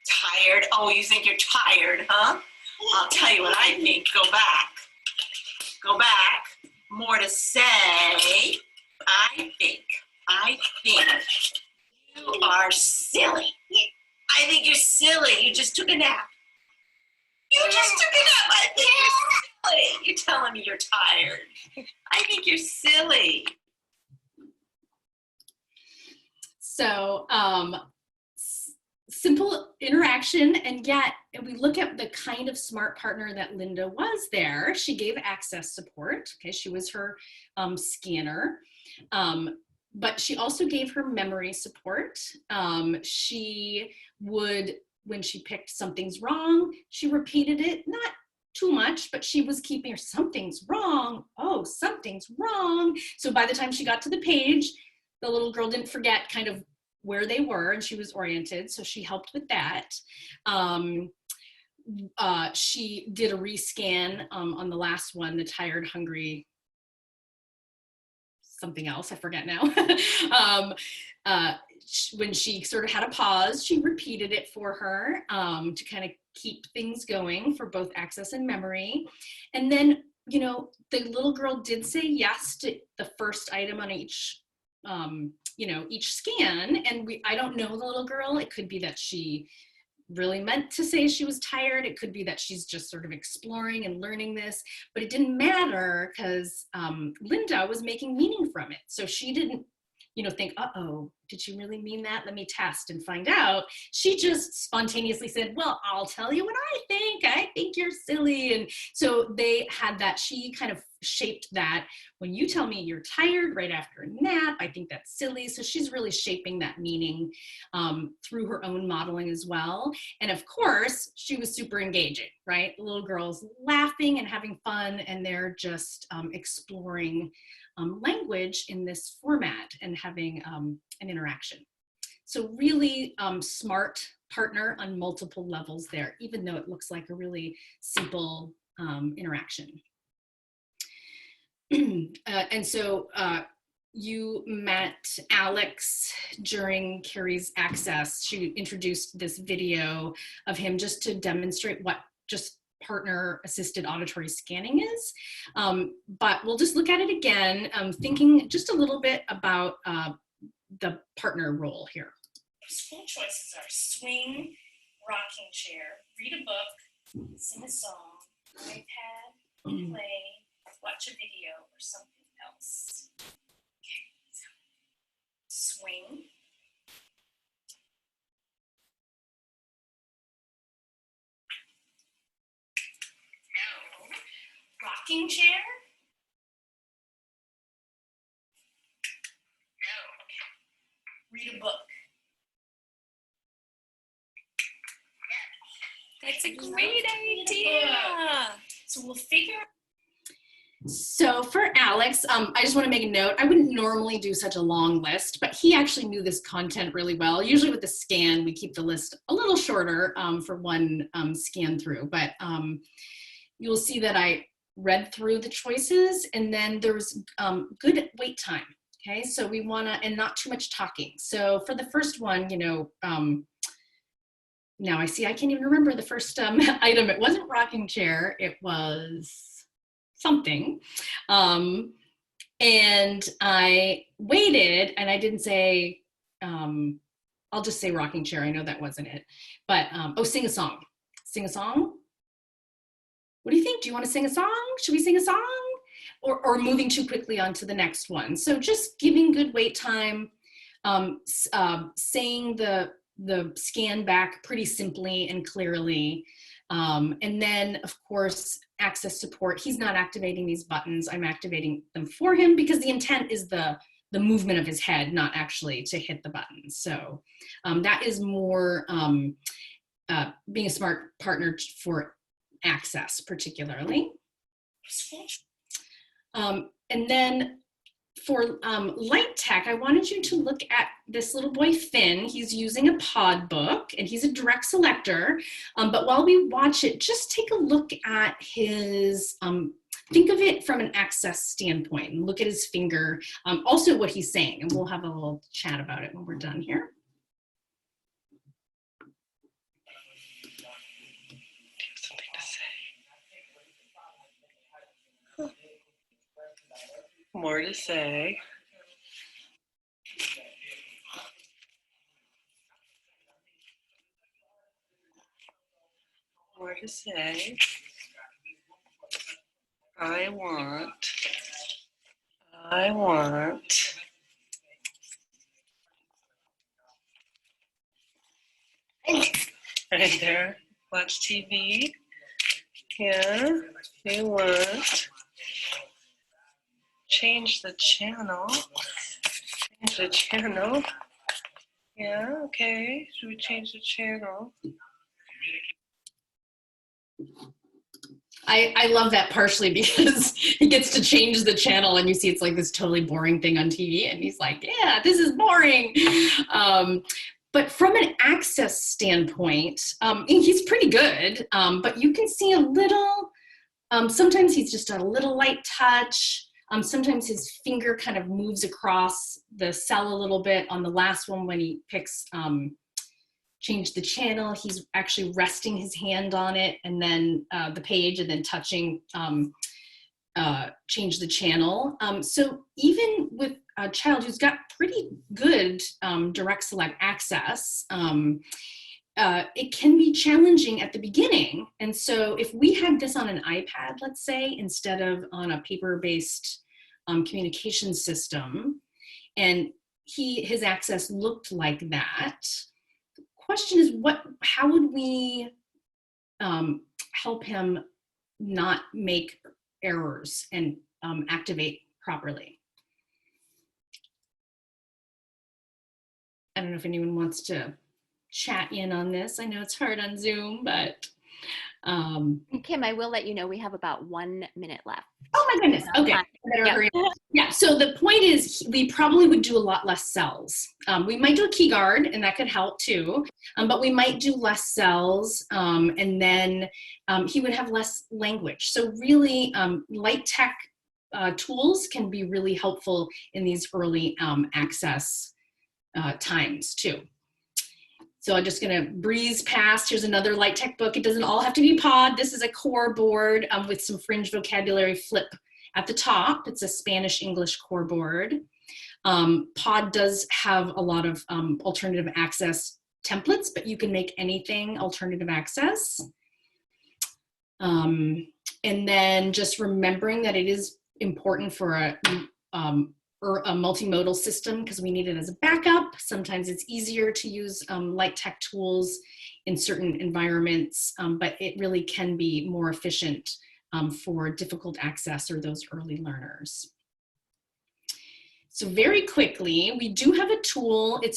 Tired? Oh, you think you're tired, huh? I'll tell you what I think. Go back. Go back. More to say. I think you are silly. I think you're silly. You just took a nap. You just took a nap. I think you're silly. You're telling me you're tired. I think you're silly. So simple interaction, and yet if we look at the kind of smart partner that Linda was there, she gave access support. Okay, she was her scanner. But she also gave her memory support. She would, when she picked something's wrong, she repeated it, not too much, but she was keeping her, something's wrong, oh, something's wrong. So by the time she got to the page, the little girl didn't forget kind of where they were, and she was oriented, so she helped with that. She did a rescan on the last one, the tired, hungry, something else, I forget now. when she sort of had a pause, she repeated it for her to kind of keep things going for both access and memory. And then, you know, the little girl did say yes to the first item on each, you know, each scan. And I don't know the little girl. It could be that she really meant to say she was tired. It could be that she's just sort of exploring and learning this, but it didn't matter because Linda was making meaning from it. So she didn't, you know, think, uh-oh, did she really mean that? Let me test and find out. She just spontaneously said, well, I'll tell you what I think. I think you're silly. And so they had that, she kind of shaped that. When you tell me you're tired right after a nap, I think that's silly. So she's really shaping that meaning through her own modeling as well. And of course, she was super engaging, right? The little girl's laughing and having fun, and they're just exploring language in this format and having an interaction. So really smart partner on multiple levels there, even though it looks like a really simple interaction. And so you met Alex during Carrie's access. She introduced this video of him just to demonstrate what just partner assisted auditory scanning is. But we'll just look at it again, thinking just a little bit about the partner role here. School choices are swing, rocking chair, read a book, sing a song, iPad, play, watch a video, or something else. Okay, so swing. No. Rocking chair. No. Read a book. That's a great idea. So we'll figure out. So for Alex, I just want to make a note. I wouldn't normally do such a long list, but he actually knew this content really well. Usually with the scan, we keep the list a little shorter for one scan through, but you'll see that I read through the choices, and then there was good wait time. Okay, so we want to, and not too much talking. So for the first one, you know, now I see I can't even remember the first item. It wasn't rocking chair, it was something. And I waited, and I didn't say, I'll just say rocking chair. I know that wasn't it. But, oh, sing a song. Sing a song? What do you think? Do you want to sing a song? Should we sing a song? Or moving too quickly on to the next one? So just giving good wait time, saying the scan back pretty simply and clearly. And then, of course, access support. He's not activating these buttons. I'm activating them for him because the intent is the movement of his head, not actually to hit the buttons. So that is more being a smart partner for access, particularly. And then for light tech, I wanted you to look at this little boy, Finn. He's using a pod book, and he's a direct selector. But while we watch it, just take a look at his, think of it from an access standpoint, and look at his finger, also what he's saying, and we'll have a little chat about it when we're done here. Something to say. More to say. More to say. I want. Right there. Watch TV. Yeah. You want. Change the channel. Change the channel. Yeah, okay. Should we change the channel? I love that partially because he gets to change the channel, and you see it's like this totally boring thing on TV, and he's like, yeah, this is boring. But from an access standpoint, he's pretty good, but you can see a little, sometimes he's just a little light touch. Sometimes his finger kind of moves across the cell a little bit. On the last one, when he picks change the channel, he's actually resting his hand on it and then the page, and then touching change the channel. So even with a child who's got pretty good direct select access, it can be challenging at the beginning. And so if we had this on an iPad, let's say, instead of on a paper-based communication system, and his access looked like that, the question is, how would we help him not make errors and activate properly? I don't know if anyone wants to chat in on this. I know it's hard on Zoom, but Kim, I will let you know we have about 1 minute left. Oh my goodness. Okay. Yeah. So the point is, we probably would do a lot less cells. We might do a key guard, and that could help too. But we might do less cells, and then he would have less language. So really, light tech tools can be really helpful in these early access times too. So I'm just gonna breeze past. Here's another light tech book. It doesn't all have to be POD. This is a core board with some fringe vocabulary flip at the top. It's a Spanish-English core board. POD does have a lot of alternative access templates, but you can make anything alternative access. And then just remembering that it is important for a multimodal system, because we need it as a backup. Sometimes it's easier to use light tech tools in certain environments, but it really can be more efficient for difficult access or those early learners. So very quickly, we do have a tool. It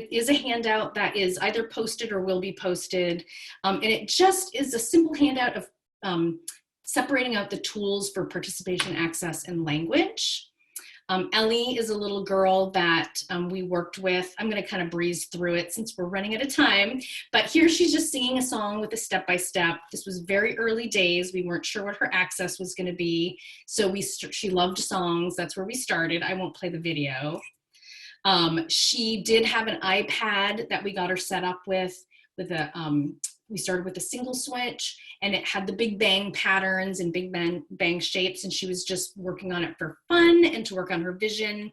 is a handout that is either posted or will be posted. And it just is a simple handout of separating out the tools for participation, access, and language. Ellie is a little girl that we worked with. I'm going to kind of breeze through it since we're running out of time. But here she's just singing a song with a step-by-step. This was very early days. We weren't sure what her access was going to be. So she loved songs. That's where we started. I won't play the video. She did have an iPad that we got her set up with a we started with a single switch, and it had the Big Bang patterns and Big Bang shapes, and she was just working on it for fun and to work on her vision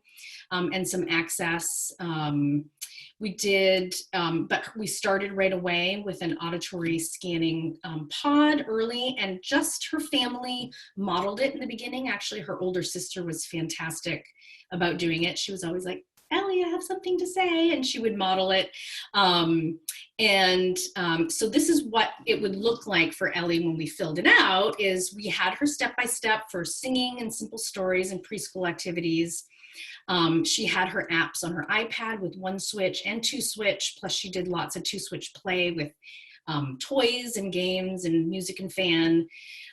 and some access. We did, but we started right away with an auditory scanning pod early, and just her family modeled it in the beginning. Actually, her older sister was fantastic about doing it. She was always like, Ellie, I have something to say, and she would model it. So this is what it would look like for Ellie when we filled it out. Is we had her step-by-step for singing and simple stories and preschool activities. She had her apps on her iPad with 1 switch and 2 switch, plus she did lots of 2 switch play with toys and games and music and fan.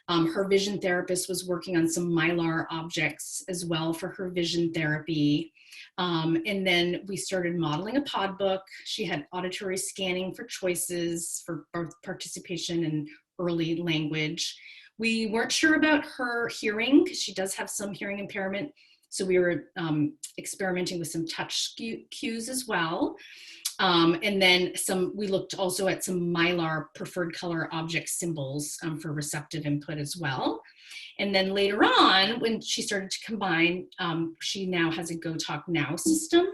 Her vision therapist was working on some Mylar objects as well for her vision therapy. And then we started modeling a pod book. She had auditory scanning for choices for both participation and early language. We weren't sure about her hearing, because she does have some hearing impairment. So we were experimenting with some touch cues as well. And then we looked also at some Mylar preferred color object symbols for receptive input as well. And then later on, when she started to combine, she now has a Go Talk Now system.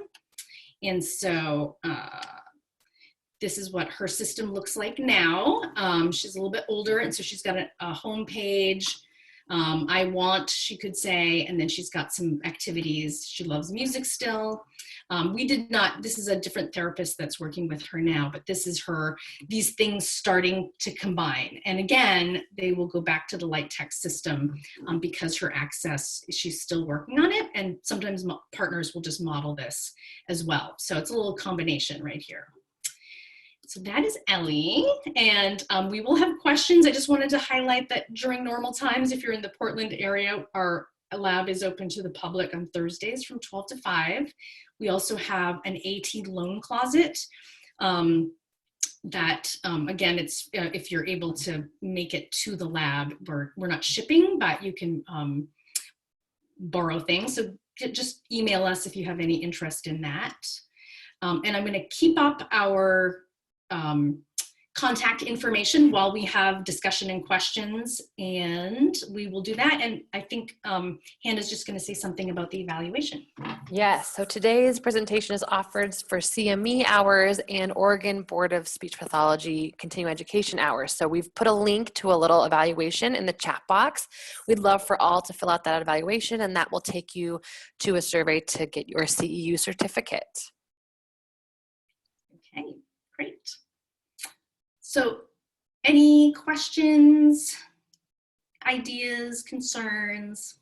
And so this is what her system looks like now. She's a little bit older, and so she's got a home page. I want, she could say, and then she's got some activities. She loves music still. This is a different therapist that's working with her now, but this is these things starting to combine. And again, they will go back to the light tech system because her access, she's still working on it. And sometimes partners will just model this as well. So it's a little combination right here. So that is Ellie, and we will have questions. I just wanted to highlight that during normal times, if you're in the Portland area, our lab is open to the public on Thursdays from 12 to 5. We also have an AT loan closet that, again, it's if you're able to make it to the lab, we're not shipping, but you can borrow things. So just email us if you have any interest in that. And I'm going to keep up our contact information while we have discussion and questions, and we will do that. And I think Hannah's just going to say something about the evaluation. Yes, so today's presentation is offered for CME hours and Oregon Board of Speech Pathology continuing education hours. So we've put a link to a little evaluation in the chat box. We'd love for all to fill out that evaluation, and that will take you to a survey to get your CEU certificate. Okay, great. So any questions, ideas, concerns?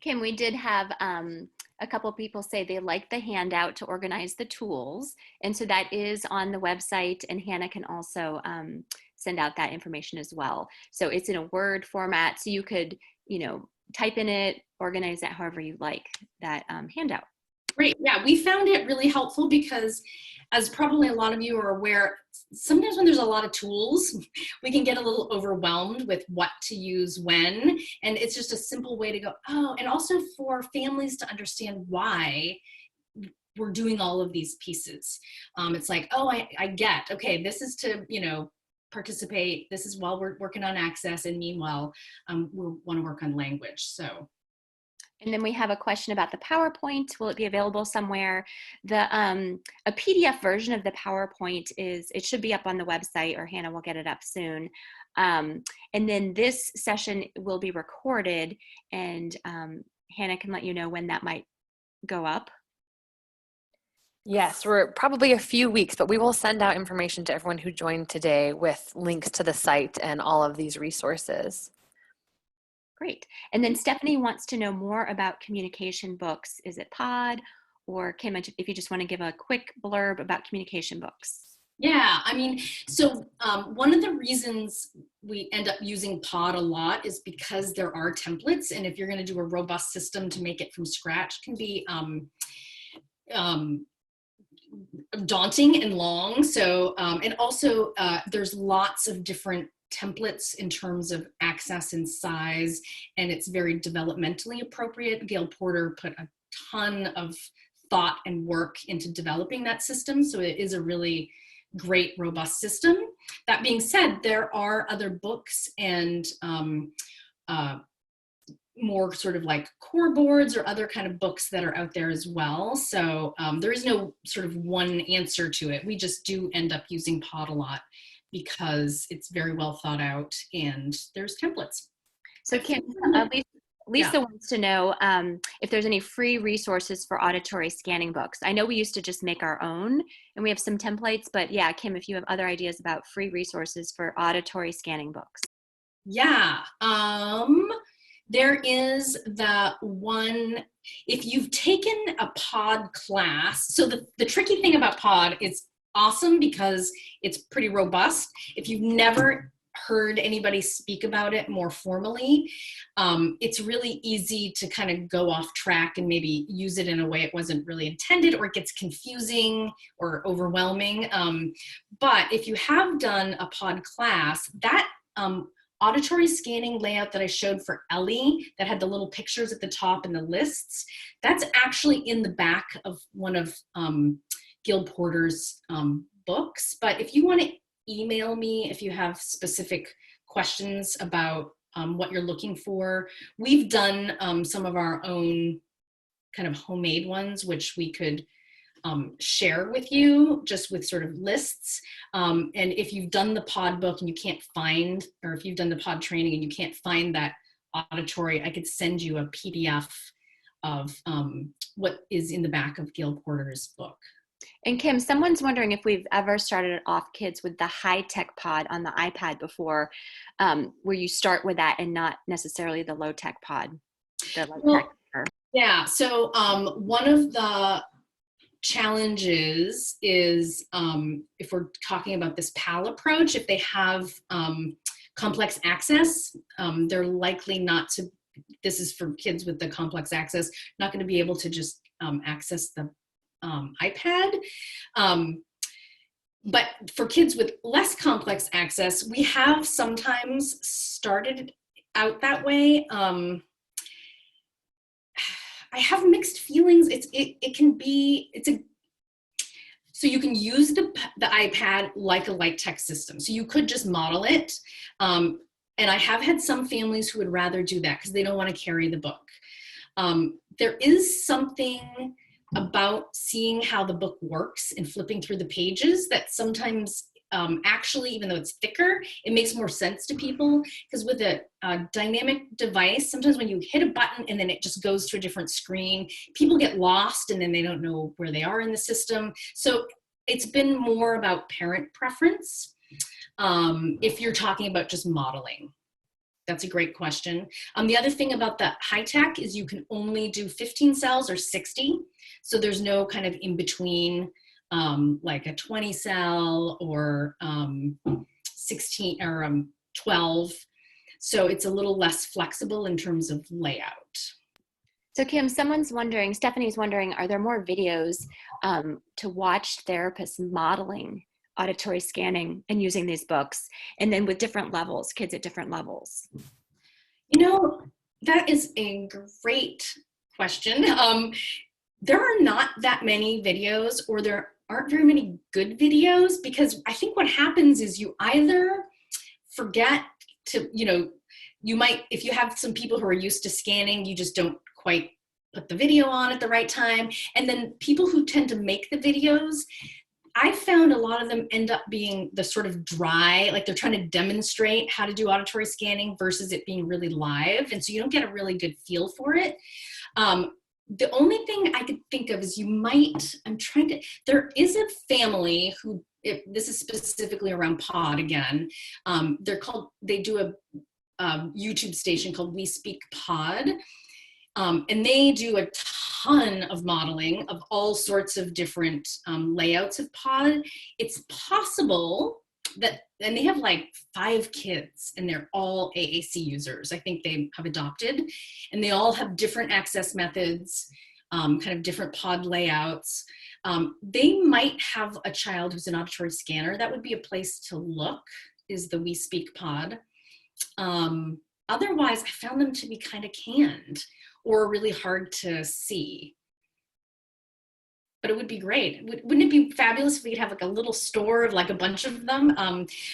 Kim, we did have a couple people say they like the handout to organize the tools. And so that is on the website, and Hannah can also send out that information as well. So it's in a Word format, so you could, type in it, organize it however you like, that handout. Great, yeah, we found it really helpful because, as probably a lot of you are aware, sometimes when there's a lot of tools, we can get a little overwhelmed with what to use when, and it's just a simple way to go, oh, and also for families to understand why we're doing all of these pieces. It's like, oh, I get, okay, this is to, participate, this is while we're working on access, and meanwhile, we want to work on language, so. And then we have a question about the PowerPoint. Will it be available somewhere? A PDF version of the PowerPoint it should be up on the website, or Hannah will get it up soon. And then this session will be recorded, and Hannah can let you know when that might go up. Yes, we're probably a few weeks, but we will send out information to everyone who joined today with links to the site and all of these resources. Great. And then Stephanie wants to know more about communication books. Is it POD, or Kim, if you just want to give a quick blurb about communication books? Yeah, so one of the reasons we end up using POD a lot is because there are templates, and if you're going to do a robust system to make it from scratch, can be daunting and long. So, and also there's lots of different templates in terms of access and size, and it's very developmentally appropriate. Gail Porter put a ton of thought and work into developing that system, so it is a really great, robust system. That being said, there are other books and more sort of like core boards or other kind of books that are out there as well. So there is no sort of one answer to it. We just do end up using POD a lot because it's very well thought out and there's templates. So Kim, Lisa wants to know if there's any free resources for auditory scanning books. I know we used to just make our own, and we have some templates, but yeah, Kim, if you have other ideas about free resources for auditory scanning books. Yeah, there is the one, if you've taken a POD class, so the tricky thing about POD is awesome because it's pretty robust. If you've never heard anybody speak about it more formally, it's really easy to kind of go off track and maybe use it in a way it wasn't really intended, or it gets confusing or overwhelming. But if you have done a POD class, that auditory scanning layout that I showed for Ellie that had the little pictures at the top and the lists, that's actually in the back of one of Gil Porter's books. But if you want to email me if you have specific questions about what you're looking for, we've done some of our own kind of homemade ones, which we could share with you just with sort of lists. And if you've done the POD book and you can't find, or if you've done the POD training and you can't find that auditory, I could send you a PDF of what is in the back of Gail Porter's book. And Kim, someone's wondering if we've ever started off kids with the high-tech POD on the iPad before, where you start with that and not necessarily the low-tech POD. Yeah, so one of the challenges is if we're talking about this PAL approach, if they have complex access, they're likely not to, this is for kids with the complex access, not going to be able to just access the iPad. but for kids with less complex access, we have sometimes started out that way. I have mixed feelings. So you can use the iPad like a light text system. So you could just model it. And I have had some families who would rather do that because they don't want to carry the book. There is something about seeing how the book works and flipping through the pages that sometimes actually, even though it's thicker, it makes more sense to people, because with a dynamic device, sometimes when you hit a button and then it just goes to a different screen, people get lost and then they don't know where they are in the system. So it's been more about parent preference if you're talking about just modeling. That's a great question. The other thing about the high tech is you can only do 15 cells or 60. So there's no kind of in between, like a 20 cell or 16 or 12. So it's a little less flexible in terms of layout. So Kim, Stephanie's wondering, are there more videos to watch therapists modeling auditory scanning and using these books, and then with different levels, kids at different levels? You know, that is a great question. There are not that many videos, or there aren't very many good videos, because I think what happens is you either forget to, you might, if you have some people who are used to scanning, you just don't quite put the video on at the right time. And then people who tend to make the videos, I found a lot of them end up being the sort of dry, like they're trying to demonstrate how to do auditory scanning versus it being really live. And so you don't get a really good feel for it. The only thing I could think of is there is a family who, this is specifically around pod again, they do a YouTube station called We Speak Pod. And they do a ton of modeling of all sorts of different layouts of pod. It's possible that, and they have like 5 kids and they're all AAC users. I think they have adopted, and they all have different access methods, kind of different pod layouts. They might have a child who's an auditory scanner. That would be a place to look, is the We Speak Pod. Otherwise, I found them to be kind of canned or really hard to see. But it would be great. Wouldn't it be fabulous if we could have like a little store of like a bunch of them?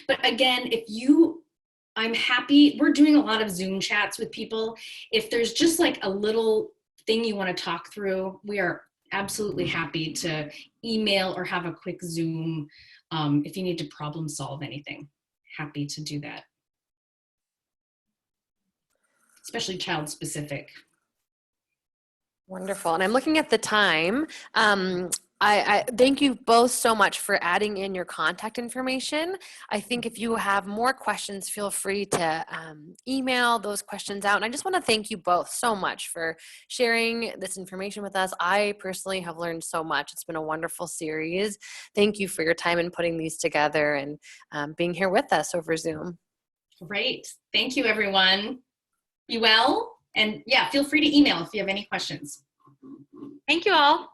But again, I'm happy, we're doing a lot of Zoom chats with people. If there's just like a little thing you want to talk through, we are absolutely happy to email or have a quick Zoom if you need to problem solve anything. Happy to do that. Especially child specific. Wonderful. And I'm looking at the time. I thank you both so much for adding in your contact information. I think if you have more questions, feel free to email those questions out. And I just want to thank you both so much for sharing this information with us. I personally have learned so much. It's been a wonderful series. Thank you for your time in putting these together and being here with us over Zoom. Great. Thank you, everyone. Be well. And yeah, feel free to email if you have any questions. Thank you all.